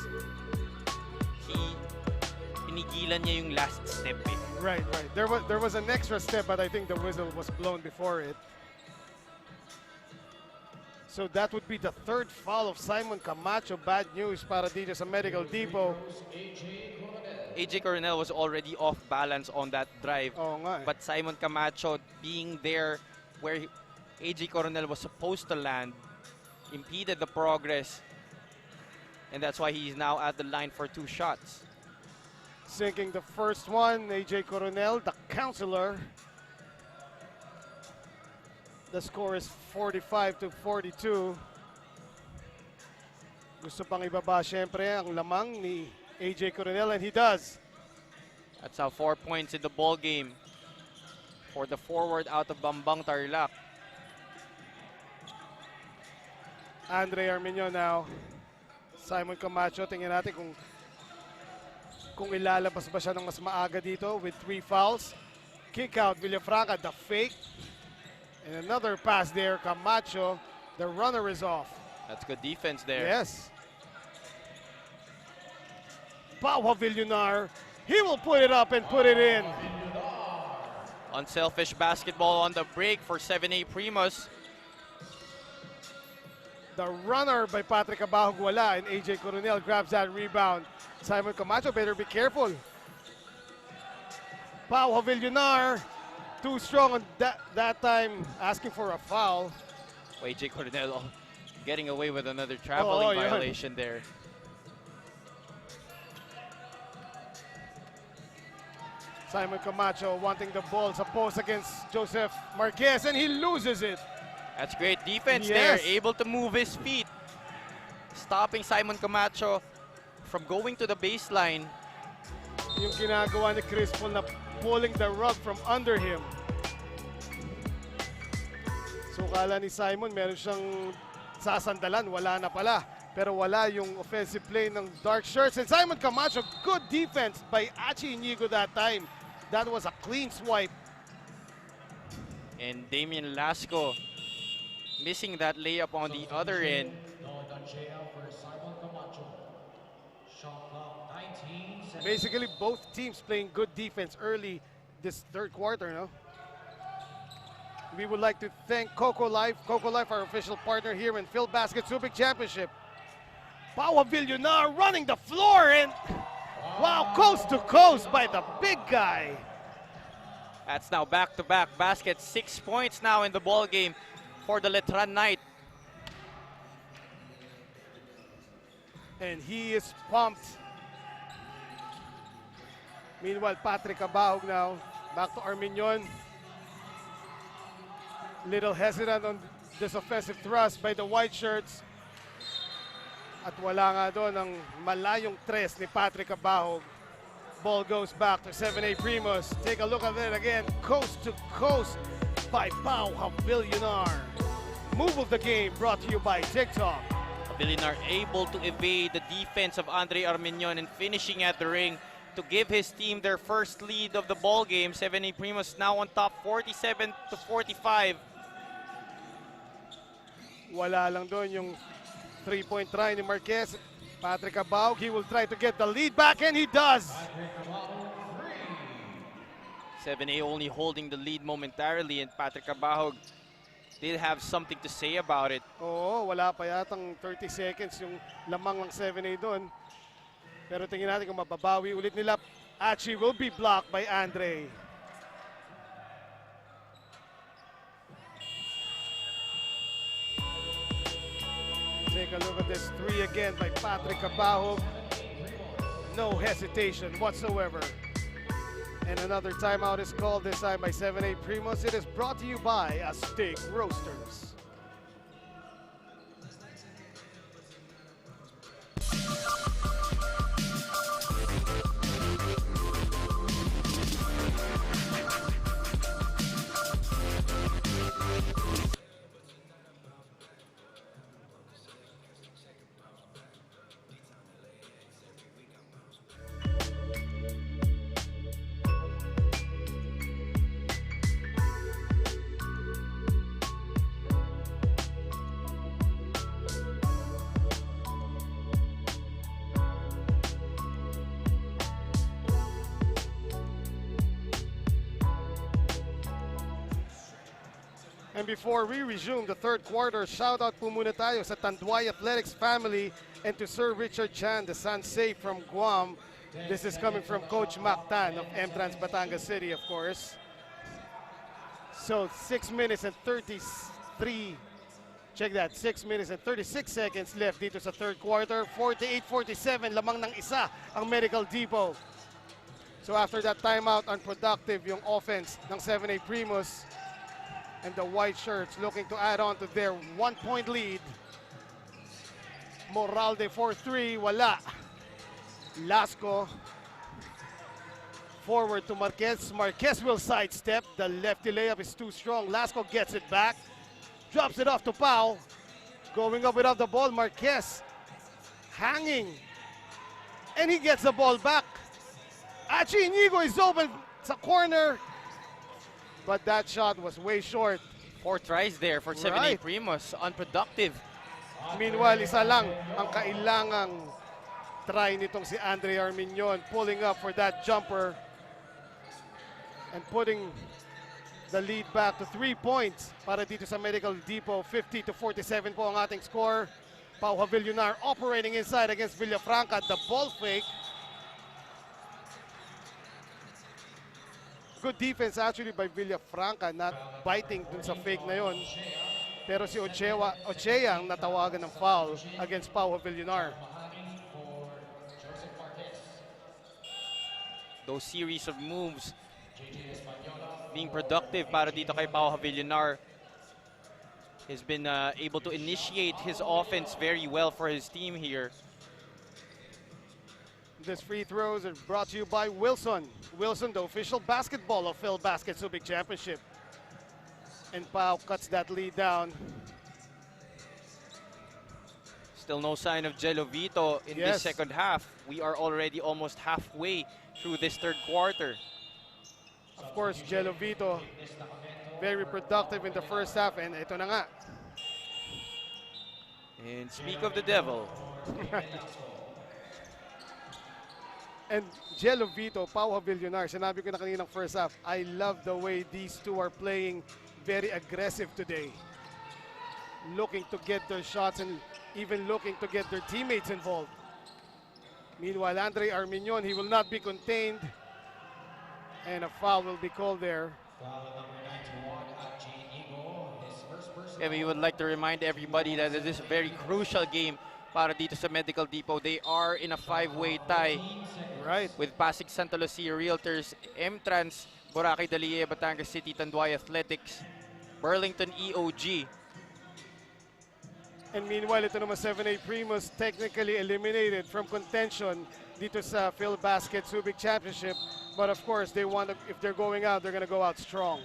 Pinigilan niya yung last step eh. Right. There was an extra step, but I think the whistle was blown before it. So that would be the third foul of Simon Camacho. Bad news para dito sa Medical Depot. AJ Coronel was already off balance on that drive. Oo nga eh. But Simon Camacho being there where AJ Coronel was supposed to land impeded the progress. And that's why he's now at the line for 2 shots. Sinking the first one, AJ Coronel, the counselor. The score is 45-42. Gusto pang ibaba syempre ang lamang ni AJ Coronel, and he does. That's now 4 points in the ball game for the forward out of Bambang Tarlac. Andre Arminion now. Simon Camacho, tingnan natin kung ilalabas ba siya ng mas maaga dito with 3 fouls. Kick out, Villafranca, the fake. And another pass there, Camacho. The runner is off. That's good defense there. Yes. Pau Villunar, he will put it up and put it in. Unselfish basketball on the break for 7A Primus. The runner by Patrick Abahog wala, and AJ Coronel grabs that rebound. Simon Camacho better be careful. Pau Villunar, too strong on that time, asking for a foul. AJ Coronel getting away with another traveling violation there. Simon Camacho wanting the ball, supposed against Joseph Marquez, and he loses it. That's great defense Yes. there, able to move his feet. Stopping Simon Camacho from going to the baseline. Yung ginagawa ni Chris Paul na pulling the rug from under him. So kala ni Simon meron siyang sasandalan, wala na pala. Pero wala yung offensive play ng dark shirts. And Simon Camacho, good defense by Achi Inigo that time. That was a clean swipe. And Damian Lasco missing that layup on the other end. Basically, both teams playing good defense early this third quarter, no? We would like to thank Coco Life. Coco Life, our official partner here in Filbasket Subic Championship. Pau Villunar running the floor and wow, coast to coast by the big guy. That's now back-to-back baskets. 6 points now in the ball game for the Letran Knight. And he is pumped. Meanwhile, Patrick Abahog now back to Arminion. Little hesitant on this offensive thrust by the white shirts. At wala nga doon ang malayong tres ni Patrick Abahog. Ball goes back to 7A Primus. Take a look at it again. Coast to coast by Pau Villunar. Move of the game brought to you by TikTok. Villunar able to evade the defense of Andre Arminion and finishing at the ring to give his team their first lead of the ball game. 7A Primus now on top 47-45. Wala lang doon yung three-point try ni Marquez. Patrick Abahog, he will try to get the lead back, and he does. 7A only holding the lead momentarily, and Patrick Abahog did have something to say about it. Oo, wala pa yatang 30 seconds yung lamang ng 7A doon. Pero tingin natin kung mababawi ulit nila. Achi will be blocked by Andre. Take a look at this three again by Patrick Abahog. No hesitation whatsoever. And another timeout is called, this time by 7A Primus. It is brought to you by Steak Roasters. And before we resume the third quarter, shout out po muna tayo sa Tanduay Athletics family and to Sir Richard Chan, the Sansei from Guam. This is coming from Coach Mactan of M-Trans Batangas City, of course. So 6 minutes and 33, check that, 6 minutes and 36 seconds left dito sa third quarter. 48-47, lamang ng isa ang Medical Depot. So after that timeout, unproductive yung offense ng 7A Primus. And the white shirts looking to add on to their 1-point lead. Moralde for three, wala. Lasco forward to Marquez. Marquez will sidestep. The lefty layup is too strong. Lasco gets it back. Drops it off to Pau. Going up without the ball, Marquez hanging. And he gets the ball back. Achi Inigo is open sa corner. But that shot was way short. 4 tries there for 7A Right. Primus. Unproductive. Meanwhile, isa lang ang kailangang try nitong si Andre Arminion, pulling up for that jumper and putting the lead back to 3 points para dito sa Medical Depot. 50-47 po ang ating score. Pau Havillonar operating inside against Villafranca. The ball fake. Good defense actually by Villafranca, not biting dun sa fake na yon. Pero si Ochea ang natawagan ng foul against Pau Havillonar. Those series of moves being productive para dito kay Pau Havillonar. He's been able to initiate his offense very well for his team here. This free throws are brought to you by Wilson. Wilson, the official basketball of Filbasket Subic Championship. And Pau cuts that lead down. Still no sign of Jelovito in this second half. We are already almost halfway through this third quarter. Of course, Jelovito, very productive in the first half, and ito na nga. And speak of the devil. And Jelovito, Pau Havillonar, sinabi ko na kaninang first half, I love the way these two are playing very aggressive today. Looking to get their shots and even looking to get their teammates involved. Meanwhile, Andre Arminion, he will not be contained. And a foul will be called there. And we would like to remind everybody that this is a very crucial game para dito sa Medical Depot. They are in a 5-way tie with Pasig Santa Lucia Realtors, M-Trans, Boracay Dalie, Batangas City, Tanduay Athletics, Burlington EOG. And meanwhile, ito naman 7A Primus technically eliminated from contention dito sa Filbasket Subic Championship. But of course, they want to, if they're going out, they're going to go out strong.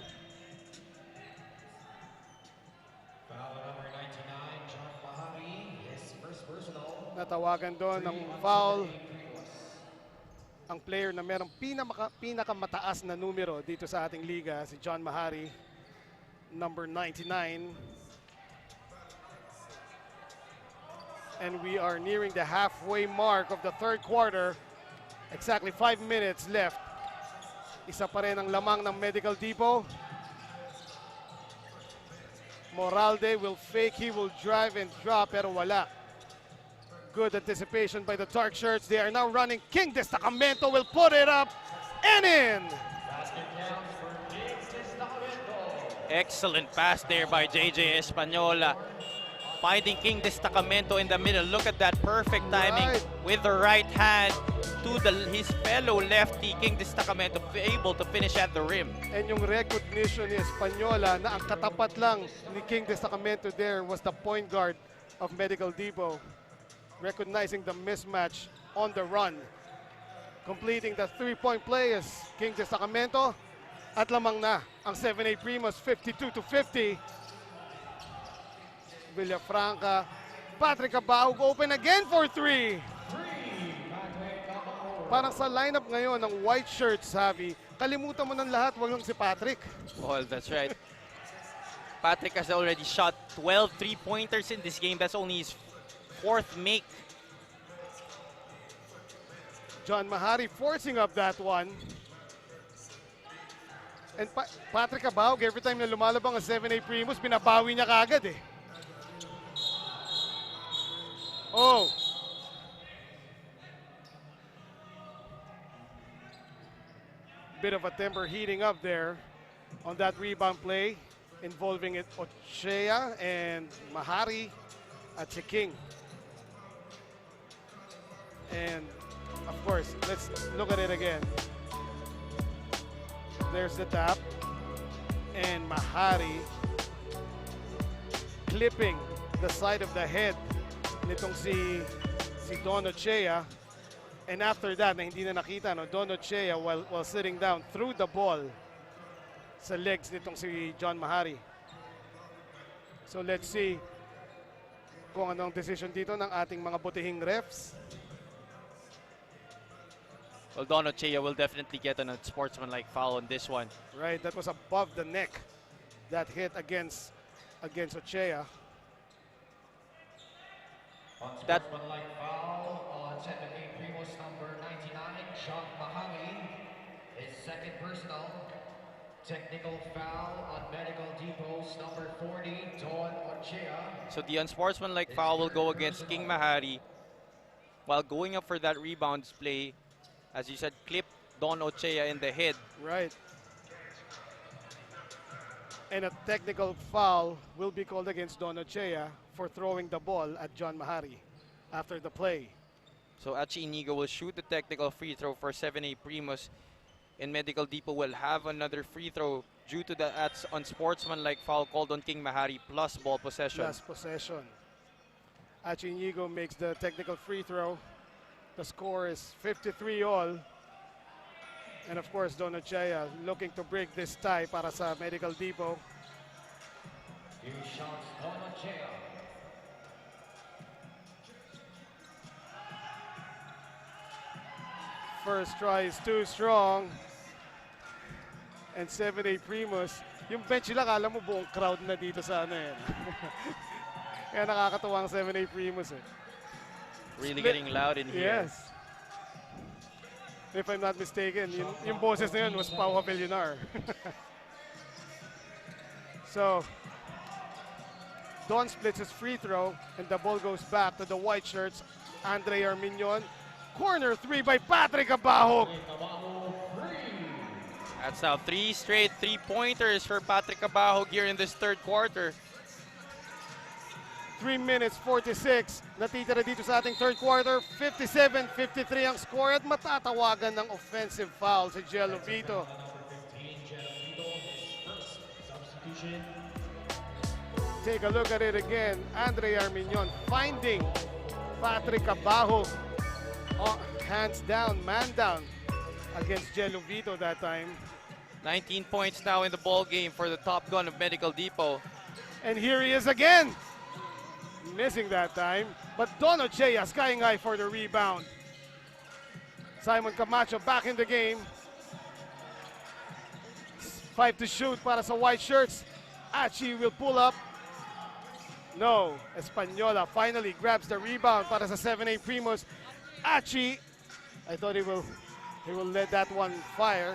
Natawagan doon ng foul ang player na merong pinakamataas na numero dito sa ating liga, si John Mahari, number 99. And we are nearing the halfway mark of the third quarter. Exactly 5 minutes left. Isa pa rin ang lamang ng Medical Depot. Moralde will fake, he will drive and drop, pero wala. Good anticipation by the dark shirts. They are now running. King Destacamento will put it up and in. Excellent pass there by JJ Espanola. Finding King Destacamento in the middle. Look at that perfect timing with the right hand to his fellow lefty, King Destacamento, able to finish at the rim. And yung recognition ni Espanola na ang katapat lang ni King Destacamento there was the point guard of Medical Depot, recognizing the mismatch on the run. Completing the three-point play is King Destacamento at lamang na ang 7A Primus 52-50. Villafranca, Patrick Abaug open again for 3. Parang sa lineup ngayon ng white shirts, Javi, kalimutan mo ng lahat, wag lang si Patrick. Well, that's right. Patrick has already shot 12 three-pointers in this game. That's only his 4th make. John Mahari forcing up that one. And Patrick Abaug, every time na lumalabang ang 7A Primus, binabawi niya kaagad eh. Oh! Bit of a temper heating up there on that rebound play involving Ochea and Mahari at si King. And of course, let's look at it again. There's the tap. And Mahari clipping the side of the head nitong si Don Ochea. And after that, na hindi na nakita, no, Don Ochea while sitting down threw the ball sa legs nitong si John Mahari. So let's see kung anong decision dito ng ating mga butihing refs. Well, Don Ochea will definitely get a sportsmanlike foul on this one. Right, that was above the neck. that hit against Ochea. That Unsportsmanlike foul on 7A Primus number 99, Sean Mahami. His second personal. Technical foul on Medical Depot's number 40, Don Ochea. So the unsportsmanlike foul will go against King Mahari. While going up for that rebounds play, as you said, clip Don Ochea in the head. Right. And a technical foul will be called against Don Ochea for throwing the ball at John Mahari after the play. So Achi Inigo will shoot the technical free throw for 7A Primus. And Medical Depot will have another free throw due to the unsportsmanlike foul called on King Mahari plus ball possession. Last possession. Achi Inigo makes the technical free throw. The score is 53 all. And of course, Don Ochea looking to break this tie para sa Medical Depot. Two shots, Don Ochea. First try is too strong. And 7A Primus. Yung bench nila, kala mo buong crowd na dito sa ano yan. Kaya nakakatuwa ang 7A Primus eh. Really getting loud in here. Yes. If I'm not mistaken, yung boses na yun was Pau Villonar. So, Don splits his free throw and the ball goes back to the white shirts. Andre Arminion. Corner three by Patrick Abahog. That's now 3 straight 3-pointers for Patrick Abahog here in this third quarter. 3 minutes 46 natitira dito sa ating third quarter. 57-53 ang score at matatawagan ng offensive foul si Jello Vito. Take a look at it again. Andre Arminion finding Patrick Abahog. Hands down, man down against Jello Vito that time. 19 points now in the ball game for the top gun of Medical Depot. And here he is again. Missing that time. But Don Ochea skying high for the rebound. Simon Camacho back in the game. 5 to shoot para sa white shirts. Achi will pull up. No. Española finally grabs the rebound para sa 7A Primus. Achi, I thought he will let that one fire.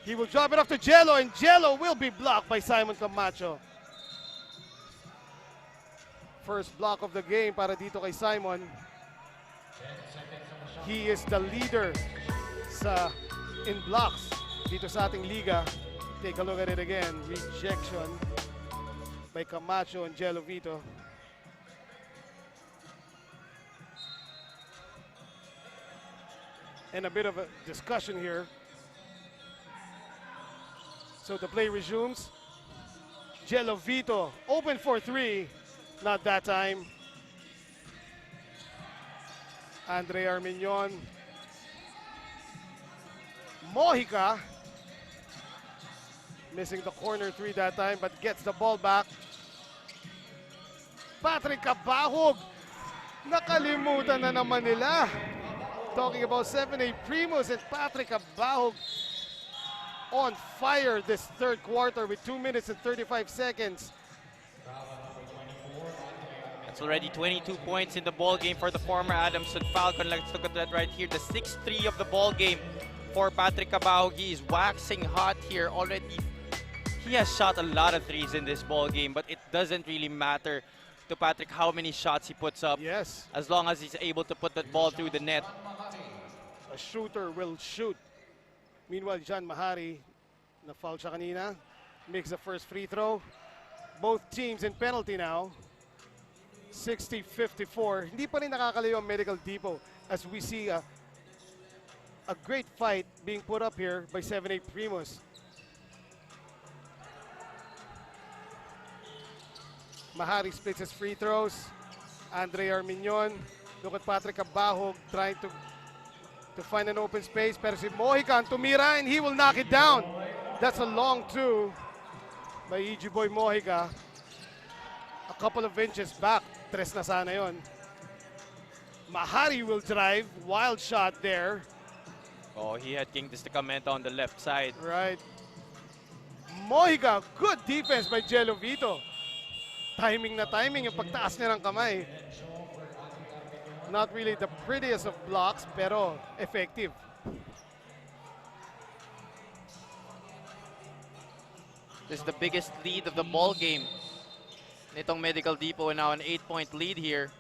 He will drop it off to Jello, and Jello will be blocked by Simon Camacho. First block of the game para dito kay Simon. He is the leader in blocks dito sa ating liga. Take a look at it again. Rejection by Camacho and Jello Vito. And a bit of a discussion here. So the play resumes. Jello Vito open for 3. Not that time. Andre Arminion. Mojica. Missing the corner 3 that time, but gets the ball back. Patrick Abahog. Nakalimutan na naman nila. Talking about 7A Primus and Patrick Abahog on fire this third quarter with 2 minutes and 35 seconds. It's already 22 points in the ball game for the former Adamson Falcon. Let's look at that right here. The 6-3 of the ball game for Patrick Abahog. He is waxing hot here already. He has shot a lot of threes in this ball game, but it doesn't really matter to Patrick how many shots he puts up. Yes. As long as he's able to put that ball through the net. A shooter will shoot. Meanwhile, John Mahari, na-foul siya kanina, makes the first free throw. Both teams in penalty now. 60-54. Hindi pa rin nakakalayo ang Medical Depot as we see a great fight being put up here by 7A Primus. Mahari splits his free throws. Andre Arminion. Look at Patrick Abahog trying to find an open space. Pero si Mojica tumira and he will knock it down. That's a long 2 by EG Boy Mojica. A couple of inches back. Tres na sana yon. Mahari will drive. Wild shot there. Oh, he had King Testacamento on the left side. Right. Mojica, good defense by Jello Vito. Timing na timing yung pagtaas niya ng kamay. Not really the prettiest of blocks, pero effective. This is the biggest lead of the ball game. Nitong Medical Depot now an 8-point lead here.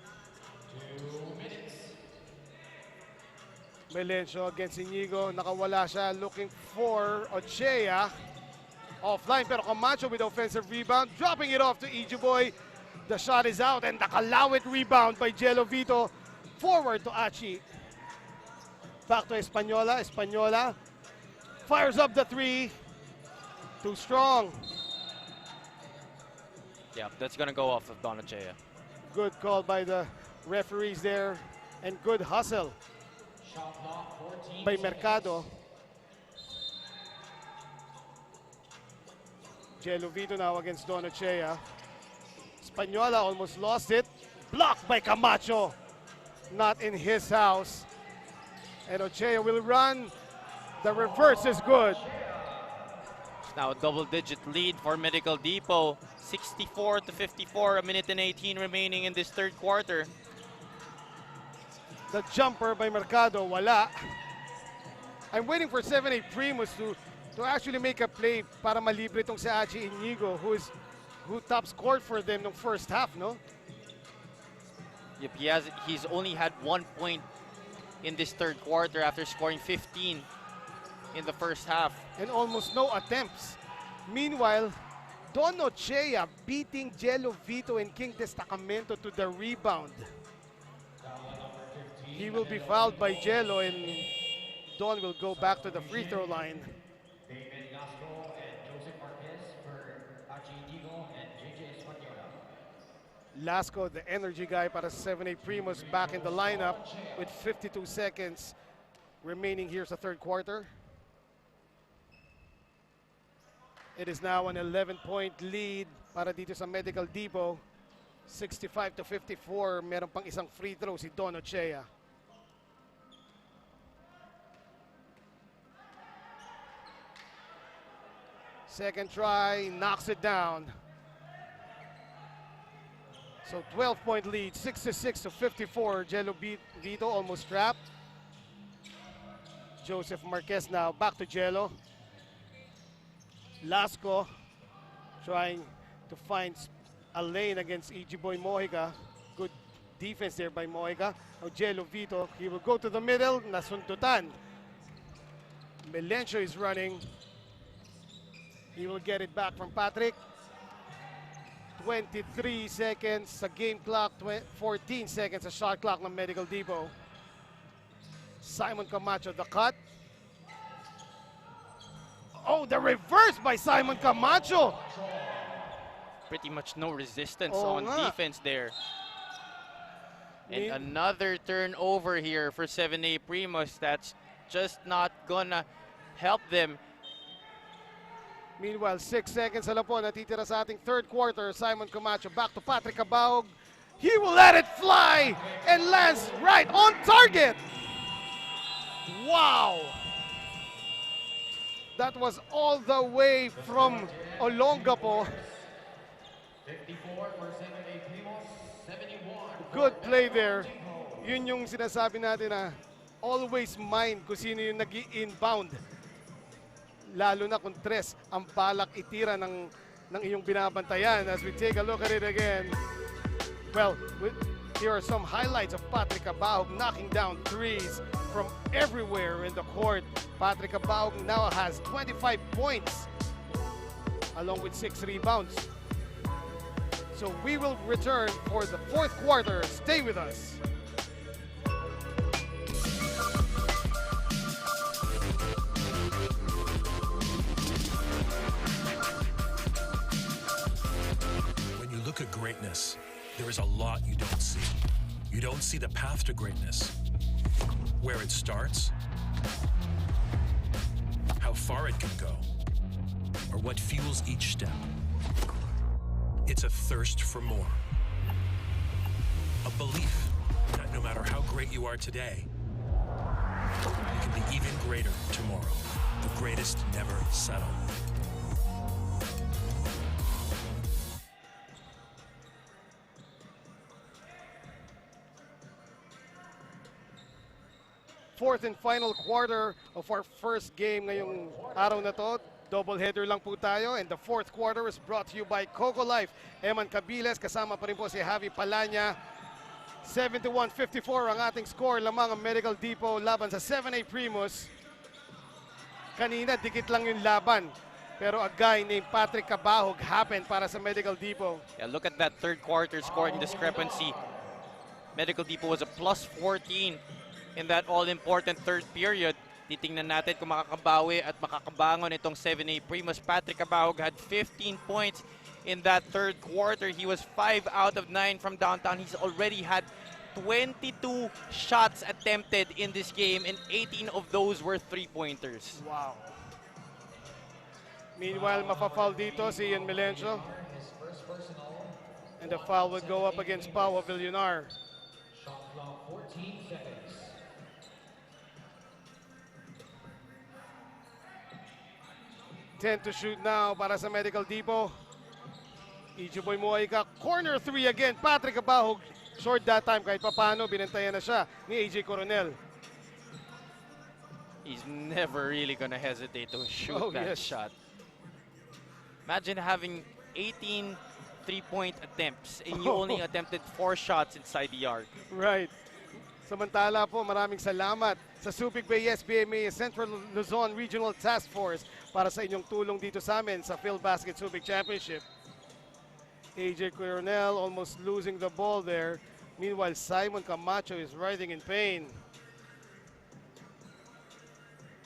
Melencio against Inigo. Nakawala siya. Looking for Ochea. Offline, pero Camacho with offensive rebound. Dropping it off to Boy. The shot is out, and the Kalawit rebound by Jello Vito. Forward to Achi. Back to Española. Española fires up the three. Too strong. Yeah, that's gonna go off of Donachea. Good call by the referees there, and good hustle by Mercado. Jello Vito now against Donachea. Española almost lost it. Blocked by Camacho. Not in his house. And Ochea will run. The reverse is good. It's now a double-digit lead for Medical Depot. 64-54, a minute and 18 remaining in this third quarter. The jumper by Mercado, wala. I'm waiting for 7-8 Primus to actually make a play para malibre itong si Achi Inigo, who top scored for them in the first half, no? Yep, he's only had 1 point in this third quarter after scoring 15 in the first half. And almost no attempts. Meanwhile, Don Ochea beating Jello Vito and King Destacamento to the rebound. He will be fouled by Jello, and Don will go back to the free throw line. Lasco, the energy guy para 7-8 Primus, back in the lineup with 52 seconds remaining here sa third quarter. It is now an 11-point lead para dito sa Medical Depot. 65-54, meron pang isang free throw si Don Ochea. Second try, knocks it down. So 12-point lead, 66-54. Jello Vito almost trapped. Joseph Marquez now back to Jello. Lasco trying to find a lane against Boy Mojica. Good defense there by Mojica. Now Jello Vito, he will go to the middle. Nasuntutan. Melencio is running. He will get it back from Patrick. 23 seconds sa game clock, 14 seconds sa shot clock ng Medical Depot. Simon Camacho, the cut. Oh, the reverse by Simon Camacho. Pretty much no resistance on defense there. And another turnover here for 7-8 Primus. That's just not gonna help them. Meanwhile, 6 seconds na lang po natitira sa ating third quarter. Simon Camacho back to Patrick Cabaug. He will let it fly and lands right on target. Wow! That was all the way from Olongapo. 54 for 7-8 Primus, 71. Good play there. Yun yung sinasabi natin na always mind kung sino yung nag-i-inbound. Lalo na kung tres ang balak itira ng iyong binabantayan. As we take a look at it again. Well, here are some highlights of Patrick Cabaug knocking down threes from everywhere in the court. Patrick Cabaug now has 25 points along with 6 rebounds. So we will return for the fourth quarter. Stay with us. Look at greatness. There is a lot you don't see. You don't see the path to greatness. Where it starts, how far it can go, or what fuels each step. It's a thirst for more. A belief that no matter how great you are today, you can be even greater tomorrow. The greatest never settle. fourth and final quarter of our first game ngayong araw na to. Double header lang po tayo, and the fourth quarter is brought to you by Coco Life. Eman Cabiles, kasama pa rin po si Javi Palanya. 71-54 ang ating score, lamang ang Medical Depot laban sa 7A Primus. Kanina, dikit lang yung laban. Pero a guy named Patrick Cabahog happened para sa Medical Depot. Yeah, look at that third quarter scoring discrepancy. Medical Depot was a plus 14 in that all-important third period. Titingnan natin kung makakabawi at makakabangon itong 7A Primus. Patrick Cabahog had 15 points in that third quarter. He was 5 out of 9 from downtown. He's already had 22 shots attempted in this game, and 18 of those were three-pointers. Wow. Meanwhile, mapafoul dito si Ian Melencio. And the foul would go up against Pau Villunar. Shot clock 14 seconds. To shoot now para sa Medical Depot. Ijuboy Moaika, corner 3 again. Patrick Cabahog, short that time kahit papano, binantayan na siya ni AJ Coronel. He's never really gonna hesitate to shoot that yes. shot. Imagine having 18 three-point attempts and you only attempted 4 shots inside the arc. Right. Samantala po, maraming salamat sa Subic Bay SBMA Central Luzon Regional Task Force para sa inyong tulong dito sa amin sa Filbasket Subic Championship. AJ Coronel almost losing the ball there. Meanwhile, Simon Camacho is writhing in pain.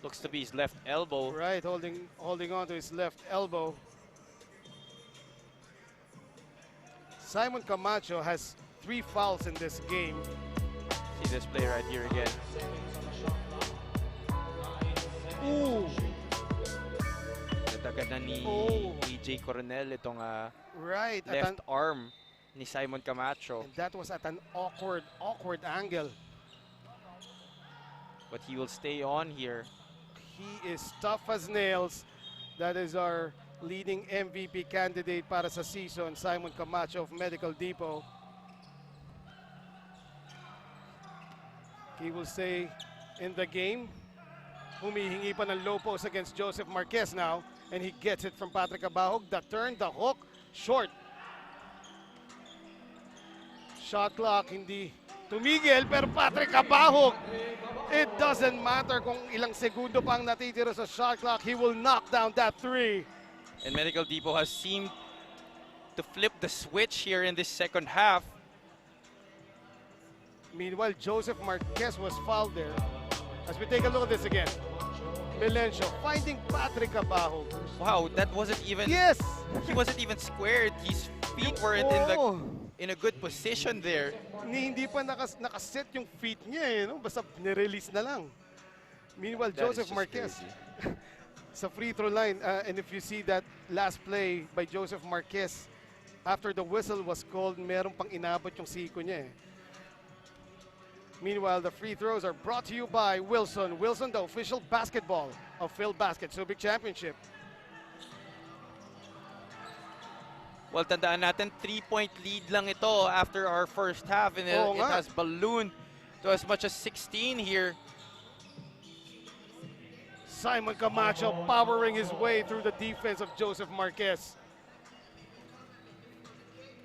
Looks to be his left elbow. Right, holding on to his left elbow. Simon Camacho has 3 fouls in this game. See this play right here again. Ooh. Nagaganda ni AJ Coronel itong right, left arm ni Simon Camacho. And that was at an awkward angle. But he will stay on here. He is tough as nails. That is our leading MVP candidate para sa season, Simon Camacho of Medical Depot. He will stay in the game. Humihingi pa ng low post against Joseph Marquez now, and he gets it from Patrick Cabahog. The turn, the hook, short. Shot clock hindi tumigil, pero Patrick Cabahog, it doesn't matter kung ilang segundo pa ang natitira sa shot clock. He will knock down that 3. And Medical Depot has seemed to flip the switch here in this second half. Meanwhile, Joseph Marquez was fouled there. As we take a look at this again. Melencio finding Patrick Cabahog. Wow, that wasn't even... Yes! He wasn't even squared. His feet weren't in a good position there. Hindi pa nakaset yung feet niya eh, no? Basta nirelease na lang. Meanwhile, That Joseph Marquez sa free throw line. And if you see that last play by Joseph Marquez, after the whistle was called, meron pang inabot yung siko niya eh. Meanwhile, the free throws are brought to you by Wilson. Wilson, the official basketball of Filbasket Subic Championship. Well, tandaan natin, 3-point lead lang ito after our first half, and it has ballooned to as much as 16 here. Simon Camacho powering his way through the defense of Joseph Marquez.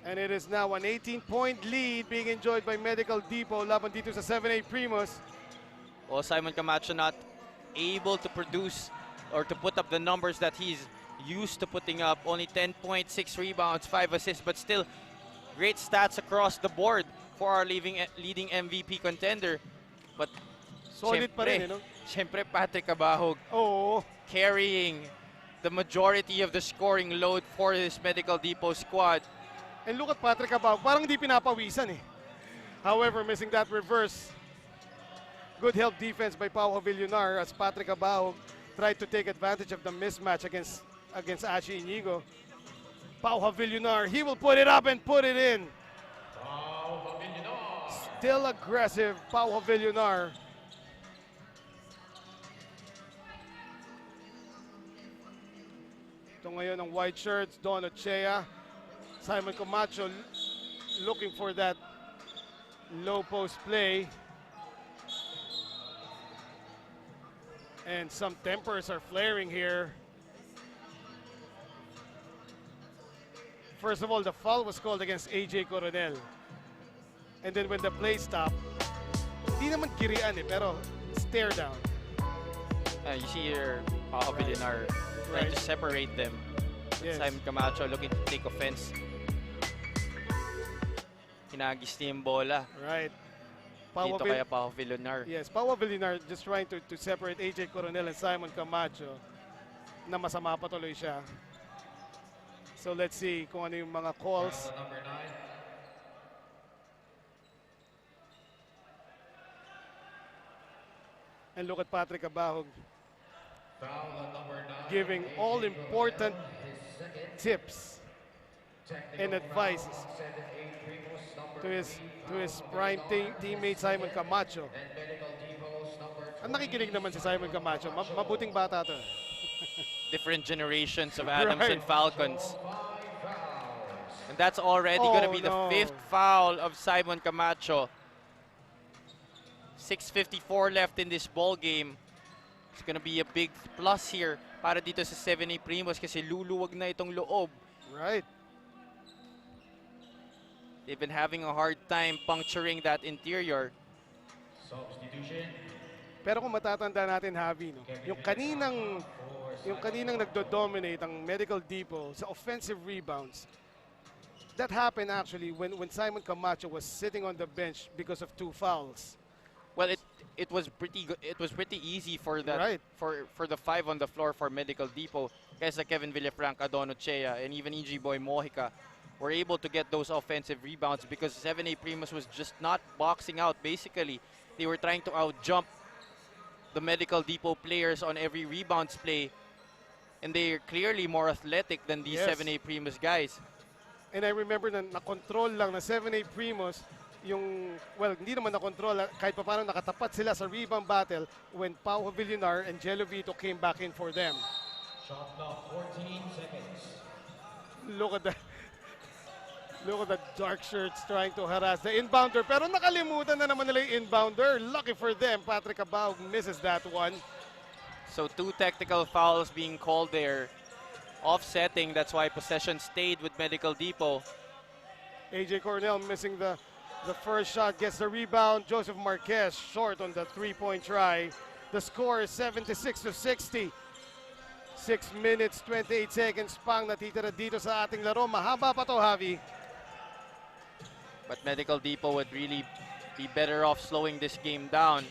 And it is now an 18-point lead being enjoyed by Medical Depot laban dito sa 7A Primus. Well, Simon Camacho not able to produce or to put up the numbers that he's used to putting up. Only 10 points, 6 rebounds, 5 assists, but still great stats across the board for our leading MVP contender. But solid pa rin, no? Siyempre, Patrick Cabahog carrying the majority of the scoring load for this Medical Depot squad. And look at Patrick Cabahog, parang di pinapawisan eh. However, missing that reverse. Good help defense by Pau Villunar as Patrick Cabahog tried to take advantage of the mismatch against Ashi Inigo. Pau Villunar, he will put it up and put it in. Still aggressive, Pau Villunar. Ito ngayon ang white shirts, Don Ochea. Simon Camacho looking for that low post play. And some tempers are flaring here. First of all, the foul was called against AJ Coronel. And then when the play stopped, hindi naman girian pero stare down. You see here, Pao Villar trying to separate them. Yes. Simon Camacho looking to take offense. Hinagis niya yung bola. Right. Dito kaya Pao Villar. Yes, Pao Villar just trying to separate AJ Coronel and Simon Camacho na masama pa tuloy siya. So let's see kung ano yung mga calls. And look at Patrick Abahog giving all important tips and advices to his prime teammate Simon Camacho. Ang nakikinig naman si Simon Camacho, mabuting bata to. Different generations of Adams and Falcons. And that's already going to be the 5th foul of Simon Camacho. 6:54 left in this ball game. It's going to be a big plus here para dito sa 7A Primus kasi luluwag na itong loob. Right. They've been having a hard time puncturing that interior. Substitution. Pero kung matatanda natin, Javi, no? yung kaninang nagdo-dominate ang Medical Depot sa offensive rebounds, that happened actually when Simon Camacho was sitting on the bench because of 2 fouls. Well, it was pretty good. It was pretty easy for that for the 5 on the floor for Medical Depot. Guys like Kevin Villafranca, Don Ochea, and even EG Boy Mojica were able to get those offensive rebounds because 7A Primus was just not boxing out. Basically, they were trying to out-jump the Medical Depot players on every rebounds play, and they're clearly more athletic than these 7A Primus guys. And I remember na na-control lang na 7A Primus yung, well, hindi naman na-control, kahit pa paano nakatapat sila sa rebound battle when Pau Villar and Jello Vito came back in for them. Shot clock 14 seconds. Look at that. Look at the dark shirts trying to harass the inbounder. Pero nakalimutan na naman nila yung inbounder. Lucky for them, Patrick Abahog misses that one. So 2 technical fouls being called there. Offsetting, that's why possession stayed with Medical Depot. AJ Cornell missing the first shot, gets the rebound. Joseph Marquez short on the 3-point try. The score is 76-60. 6 minutes, 28 seconds pang natitira dito sa ating laro. Mahaba pa to, Javi. But Medical Depot would really be better off slowing this game down.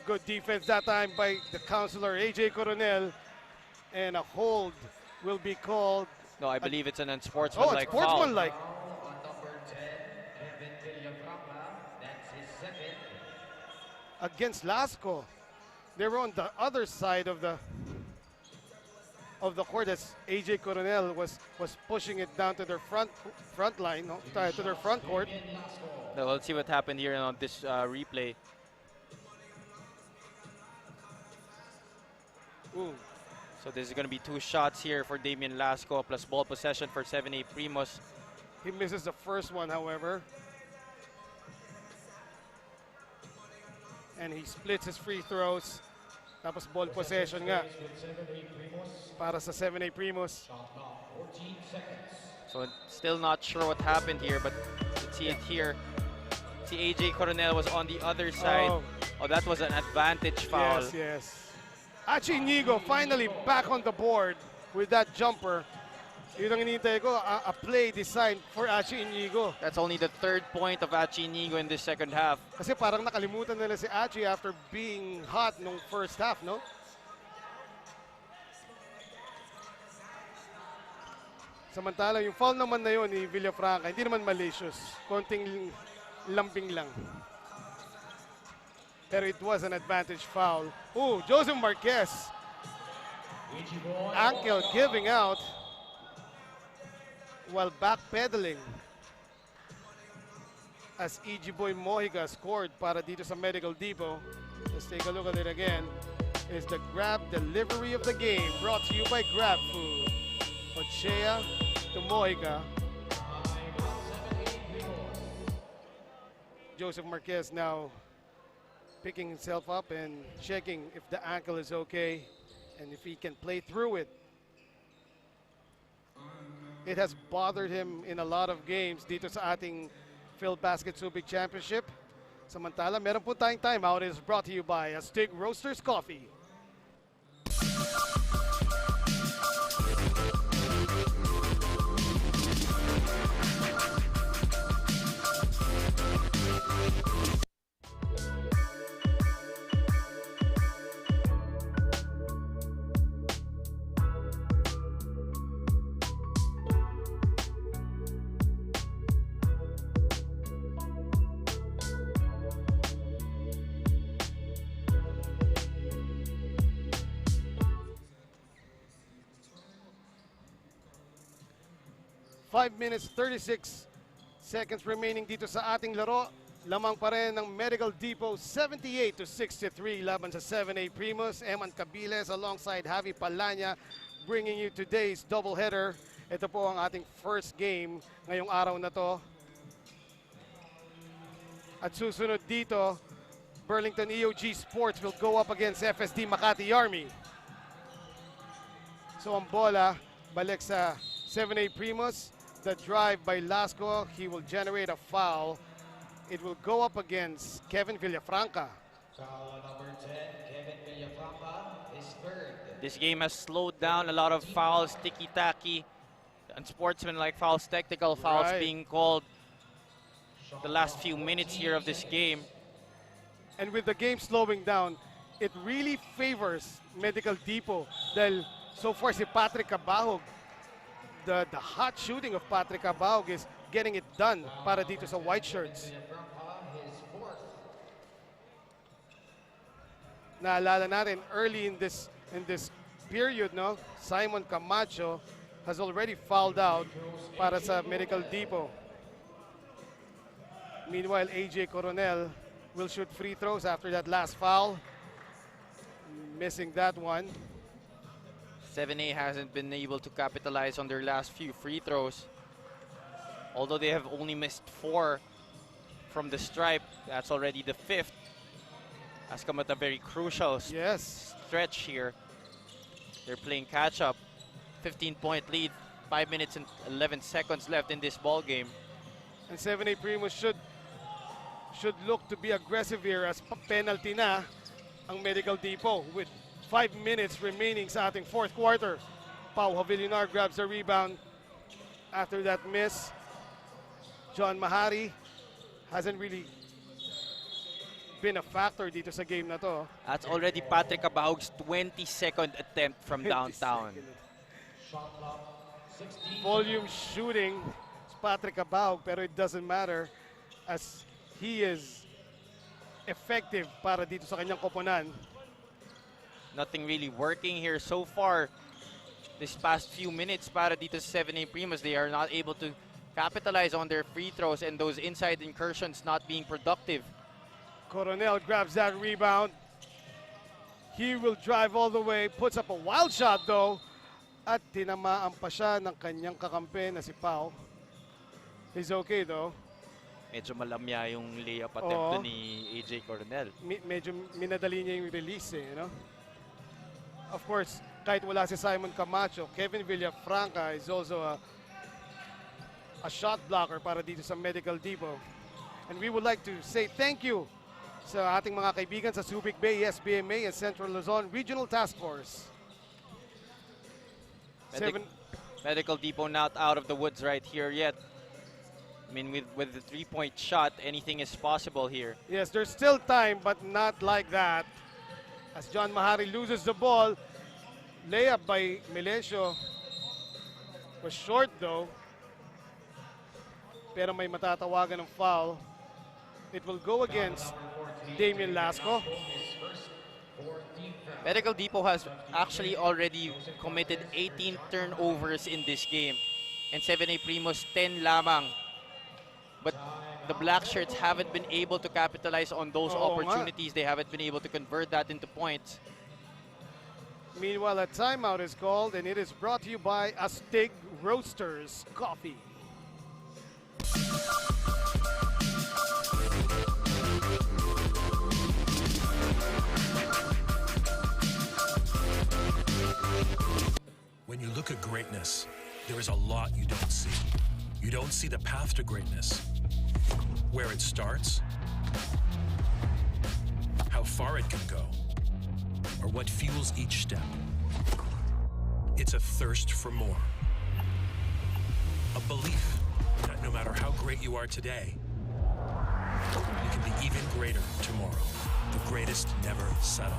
Good defense that time by the counselor, AJ Coronel. And a hold will be called. No, I believe it's an unsportsmanlike foul. Sportsmanlike. On number 10, Kevin Villafranca. That's his second. Against Lasco. They were on the other side of the court as AJ Coronel was pushing it down to their front line, no? To their front court. Now, let's see what happened here on this replay. Ooh. So this is going to be 2 shots here for Damian Lasco plus ball possession for 7A Primus. He misses the first one, however. And he splits his free throws. Tapos ball possession nga para sa 7A Primus. So still not sure what happened here, but let's see it here. See AJ Coronel was on the other side. Oh, that was an advantage foul. Yes, yes. Achi Inigo finally back on the board with that jumper. Yun ang hinihintay ko, a play designed for Achi Inigo. That's only the 3rd point of Achi Inigo in this second half. Kasi parang nakalimutan nila si Achi after being hot nung first half, no? Samantala, yung foul naman na yun ni Villafranca, hindi naman malicious. Konting lambing lang. Pero it was an advantage foul. Ooh, Joseph Marquez. Ankle giving out while backpedaling as EG Boy Mojica scored para dito sa Medical Depot. Let's take a look at it again. Is the grab delivery of the game brought to you by Grab Food. Ochea to Mojica. Joseph Marquez now picking himself up and checking if the ankle is okay and if he can play through it. It has bothered him in a lot of games dito sa ating Filbasket Subic Championship. Samantala, meron po tayong timeout. It is brought to you by Astig Roasters Coffee. Five minutes, 36 seconds remaining dito sa ating laro. Lamang pa rin ng Medical Depot 78-63 laban sa 7A Primus. Eman Cabiles alongside Javi Palanya bringing you today's doubleheader. Ito po ang ating first game ngayong araw na to. At susunod dito, Burlington EOG Sports will go up against FSD Makati Army. So ang bola, balik sa 7A Primus. The drive by Lasco, he will generate a foul. It will go up against Kevin Villafranca. Foul number 10, Kevin Villafranca, his third. This game has slowed down. A lot of fouls, ticky-tacky, unsportsmanlike fouls, technical fouls being called the last few minutes here of this game. And with the game slowing down, it really favors Medical Depot dahil so far si Patrick Cabahog, the hot shooting of Patrick Cabahog is getting it done para dito sa white shirts. Naalala natin early in this period, no, Simon Camacho has already fouled out para sa Medical Depot. Meanwhile, AJ Coronel will shoot free throws after that last foul. Missing that one. 7A hasn't been able to capitalize on their last few free throws. Although they have only missed 4 from the stripe, that's already the 5th. Has come at a very crucial stretch here. They're playing catch-up. 15-point lead, 5 minutes and 11 seconds left in this ball game. And 7A Primus should look to be aggressive here as penalty na ang Medical Depot with 5 minutes remaining sa ating fourth quarter. Pau Havillinar grabs the rebound after that miss. John Mahari hasn't really been a factor dito sa game na to. That's already Patrick Cabahog's 22nd attempt from downtown. Volume shooting is Patrick Cabahog, pero it doesn't matter as he is effective para dito sa kanyang koponan. Nothing really working here so far. This past few minutes para dito sa 7A Primus, they are not able to capitalize on their free throws and those inside incursions not being productive. Coronel grabs that rebound. He will drive all the way, puts up a wild shot though, at tinamaan pa siya ng kanyang kakampi na si Pau. He's okay though. Medyo malamya yung layup attempt ni AJ Coronel. Medyo minadali niya yung release you know? Of course, kahit wala si Simon Camacho, Kevin Villafranca is also a shot blocker para dito sa Medical Depot. And we would like to say thank you sa ating mga kaibigan sa Subic Bay, SBMA, and Central Luzon Regional Task Force. Medical Depot not out of the woods right here yet. I mean, with the three-point shot, anything is possible here. Yes, there's still time, but not like that. As John Mahari loses the ball, layup by Melesio was short though. Pero may matatawagan ng foul. It will go against Damian Lasco. Medical Depot has actually already committed 18 turnovers in this game. And 7A Primus 10 lamang. But the Black Shirts haven't been able to capitalize on those opportunities. They haven't been able to convert that into points. Meanwhile, a timeout is called, and it is brought to you by Astig Roasters Coffee. look at greatness, there is a lot you don't see. You don't see the path to greatness, where it starts, how far it can go, or what fuels each step. It's a thirst for more. A belief that no matter how great you are today, you can be even greater tomorrow. The greatest never settle.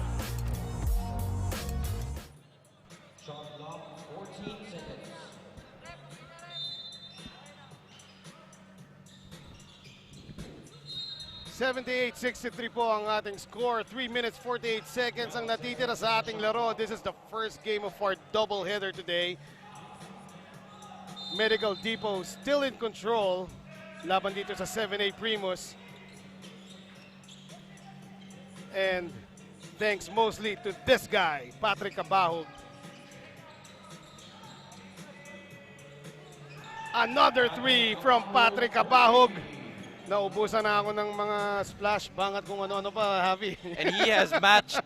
Shot clock, 14 seconds. $78-63 po ang ating score. 3 minutes 48 seconds ang natitira sa ating laro. This is the first game of our doubleheader today. Medical Depot still in control. Laban dito sa 7A Primus. And thanks mostly to this guy, Patrick Cabahog. Another 3 from Patrick Cabahog. Naubusan na ako ng mga splash bangat kung ano-ano pa, Javi. And he has matched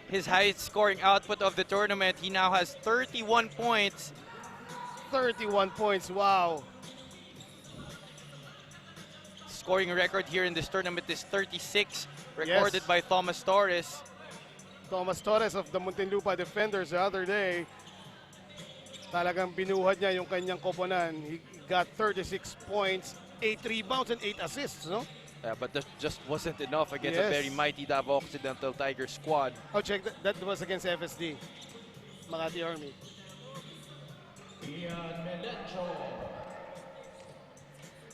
his highest scoring output of the tournament. He now has 31 points. 31 points, wow. Scoring record here in this tournament is 36, recorded by Thomas Torres. Thomas Torres of the Muntinlupa Defenders the other day. Talagang binuhat niya yung kanyang koponan. He got 36 points, 8 rebounds, and 8 assists, no? Yeah, but that just wasn't enough against a very mighty Davao Occidental Tiger squad. Oh, check, that was against FSD, Makati Army.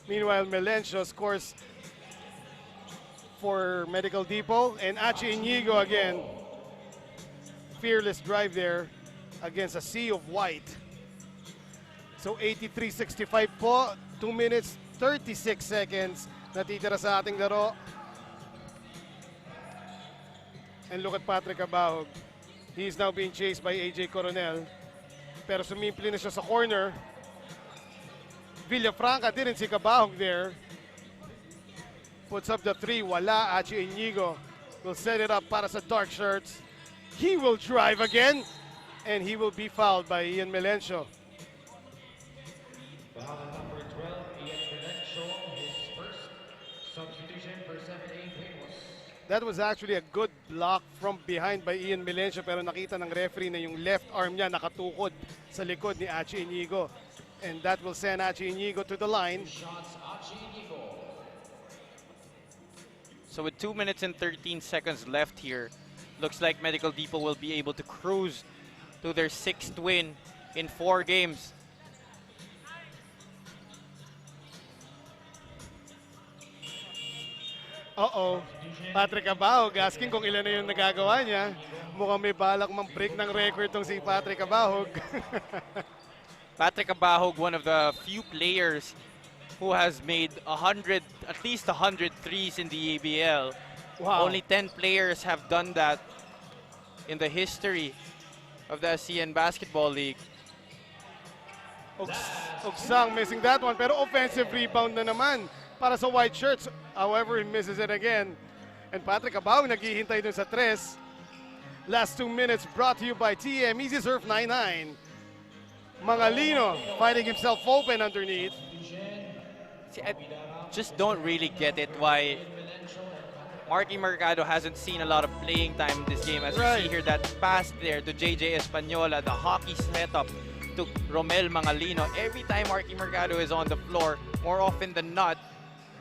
Meanwhile, Melencio scores for Medical Depot, and Achi Inigo again. Fearless drive there against a sea of white. So 83-65 po, 2 minutes 36 seconds natitira sa ating laro. And look at Patrick Cabahog. He is now being chased by AJ Coronel. Pero sumimpli na siya sa corner. Villafranca didn't see Cabahog there. Puts up the 3. Wala. Achi Inigo will set it up para sa dark shirts. He will drive again. And he will be fouled by Ian Melencio. Foul at number 12, Ian Melencio, his first substitution for 7A Primus. That was actually a good block from behind by Ian Melencio, pero nakita ng referee na yung left arm niya nakatukod sa likod ni Achi Inigo. And that will send Achi Inigo to the line. Shots, Achi Inigo. So with 2 minutes and 13 seconds left here, looks like Medical Depot will be able to cruise to their 6th win in 4 games. Uh-oh. Patrick Cabahog asking kung ilan na yung nagagawa niya. Mukhang may balak mag-break ng record tong si Patrick Cabahog. Patrick Cabahog, one of the few players who has made at least 100 threes in the ABL. Wow. Only 10 players have done that in the history of the ASEAN Basketball League. Ugsang missing that one, pero offensive rebound na naman para sa white shirts. However, he misses it again. And Patrick Cabahog naghihintay dun sa 3. Last 2 minutes brought to you by TM Easy Surf 99. Mangalino finding himself open underneath. See, I just don't really get it why Marky Mercado hasn't seen a lot of playing time in this game. As you see here, that pass there to JJ Española, the hockey setup to Romel Mangalino. Every time Marky Mercado is on the floor, more often than not,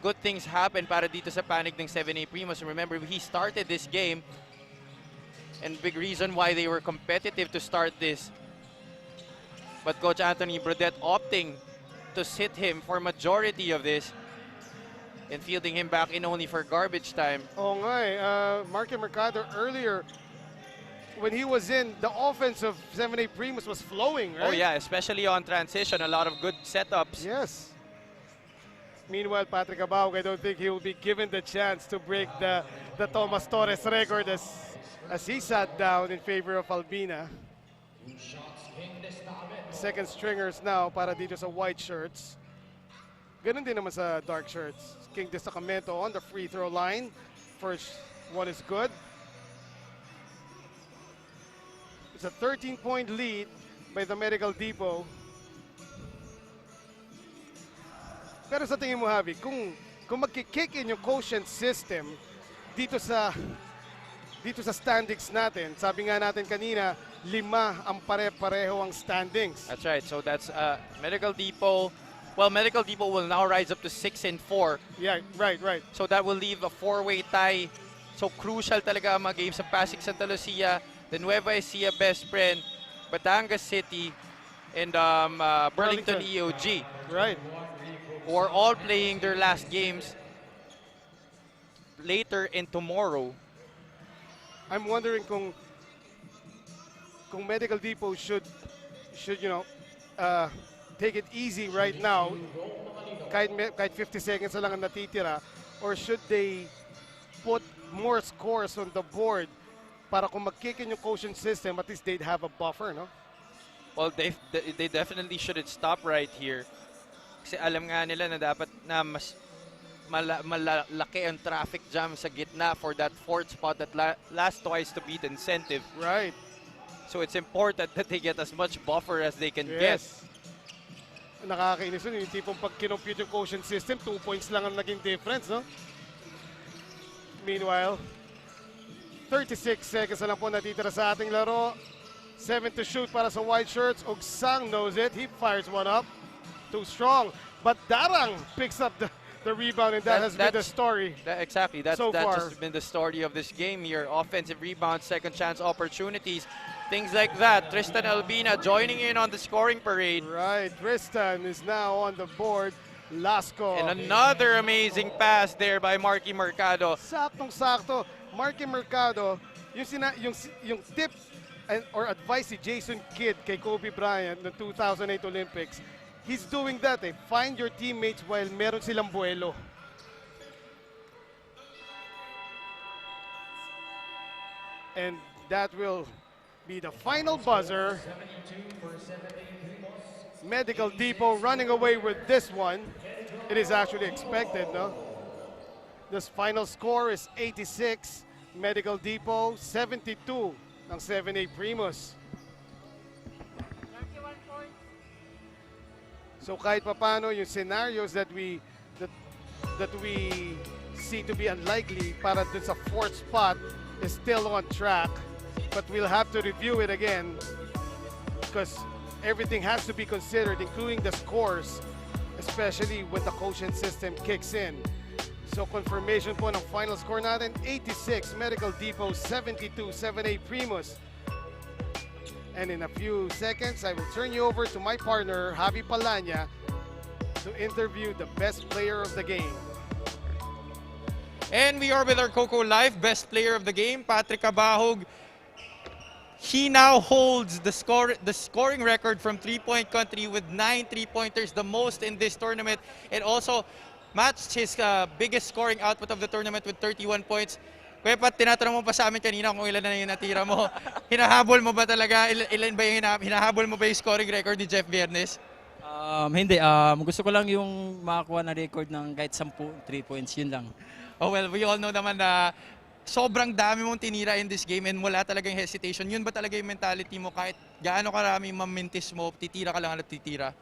good things happen para dito sa panic ng 7A Primus. Remember, he started this game, and big reason why they were competitive to start this. But Coach Anthony Brodette opting to sit him for majority of this and fielding him back in only for garbage time. Oh nga eh. Marky Mercado earlier, when he was in, the offense of 7A Primus was flowing, right? Oh yeah, especially on transition, a lot of good setups. Yes. Meanwhile, Patrick Cabahog, I don't think he will be given the chance to break the Thomas Torres record as he sat down in favor of Albina. Second stringers now para dito sa white shirts. Ganun din naman sa dark shirts. King Destacamento on the free throw line. First one is good. It's a 13-point lead by the Medical Depot. Pero sa tingin mo, Javi, kung magki-kick in yung quotient system dito sa standings natin, sabi nga natin kanina, 5 ang pare-pareho ang standings. That's right. So that's Medical Depot. Well, Medical Depot will now rise up to 6-4. Yeah, right. So that will leave a 4-way tie. So crucial talaga ang mga games sa Pasig Santa Lucia, the Nueva Ecija Best Friend, Batangas City, and Burlington EOG. Right. Who are all playing their last games later and tomorrow. I'm wondering kung Medical Depot should take it easy right now, kahit 50 seconds na lang ang natitira, or should they put more scores on the board para kung mag-kick in yung quotient system, at least they'd have a buffer, no? Well, they definitely shouldn't stop right here. Kasi alam nga nila na dapat na mas malaki ang traffic jam sa gitna for that fourth spot, that last twice to beat incentive. Right. So it's important that they get as much buffer as they can get. Nakakainis yun, yung tipong pag kinompute yung quotient system, 2 points lang ang naging difference, no? Meanwhile, 36 seconds na lang po natitira sa ating laro. 7 to shoot para sa white shirts. Ogsang knows it. He fires one up. Too strong. But Darang picks up the rebound, and that has been the story. Exactly. That's so far. Just been the story of this game here. Offensive rebounds, second chance opportunities, things like that. Tristan Albina joining in on the scoring parade. Right. Tristan is now on the board. Lasco. And another amazing pass there by Marky Mercado. Saktong-sakto. Marky Mercado, yung tip or advice si Jason Kidd kay Kobe Bryant ng 2008 Olympics, he's doing that, eh. Find your teammates while meron silang buwelo. And that will be the final buzzer. Medical Depot running away with this one. It is actually expected, no? This final score is 86. Medical Depot, 72 ng 7A Primus. So kahit papano yung scenarios that we see to be unlikely para dun sa fourth spot is still on track. But we'll have to review it again because everything has to be considered, including the scores, especially when the quotient system kicks in. So confirmation po ng final score natin, 86 Medical Depot, 72 7A Primus. And in a few seconds, I will turn you over to my partner, Javi Palanya, to interview the best player of the game. And we are with our Coco Live best player of the game, Patrick Abahog. He now holds the scoring record from three-point country with 9 3-pointers, the most in this tournament, and also matched his biggest scoring output of the tournament with 31 points. Kuya Pat, tinatanong mo pa sa amin kanina kung ilan na yung natira mo. Hinahabol mo ba talaga? Ilan ba yung hinahabol mo ba yung scoring record ni Jeff Viernes? Hindi. Gusto ko lang yung makakuha na record ng kahit 10 3 points. Yun lang. Oh well, we all know naman na sobrang dami mong tinira in this game and wala talagang hesitation. Yun ba talaga yung mentality mo? Kahit gaano karami mamintis mo, titira ka lang at titira?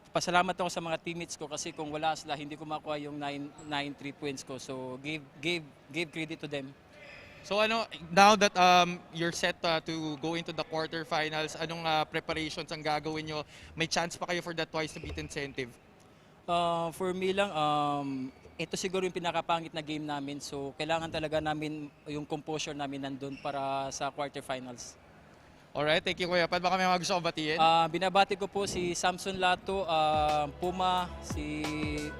Pasalamat ako sa mga teammates ko kasi kung wala sila, hindi ko makuha yung 9 3 points ko. So, give credit to them. So, now that you're set to go into the quarterfinals, anong preparations ang gagawin nyo? May chance pa kayo for that twice to beat incentive? For me lang, ito siguro yung pinakapangit na game namin. So, kailangan talaga namin yung composure namin nandun para sa quarterfinals. Alright, thank you Kuya Pat. Baka may mga gusto kong batiin? Binabati ko po si Samson Lato, Puma, si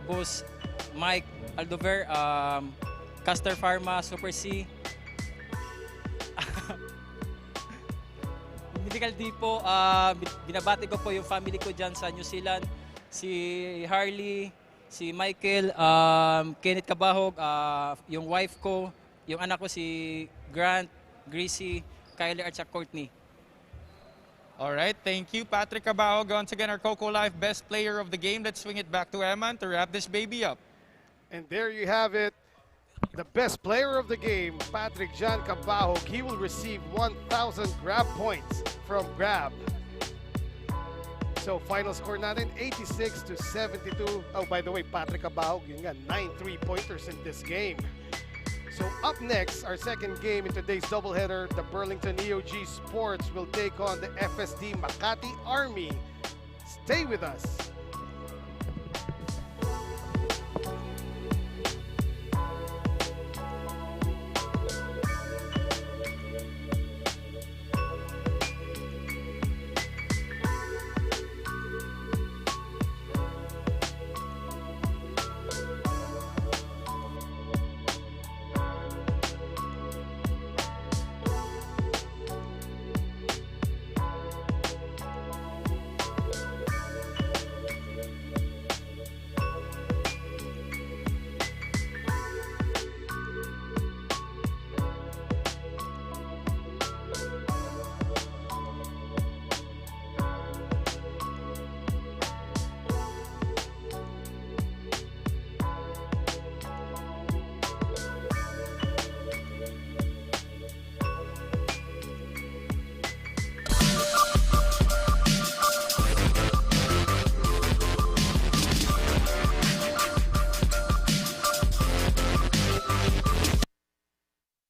Boss Mike Aldover, Caster Pharma, Super C, Medical Depot. Binabati ko po yung family ko dyan sa New Zealand, si Harley, si Michael, Kenneth Cabahog, yung wife ko, yung anak ko si Grant, Greasy, Kyler at Courtney. Alright, thank you Patrick Cabahog. Once again, our Coco Life best player of the game. Let's swing it back to Eman to wrap this baby up. And there you have it. The best player of the game, Patrick John Cabahog, he will receive 1,000 grab points from grab. So final score natin, 86-72. Oh, by the way, Patrick Cabahog, yun nga, 9 3-pointers in this game. So up next, our second game in today's doubleheader, the Burlington EOG Sports will take on the FSD Makati Army. Stay with us.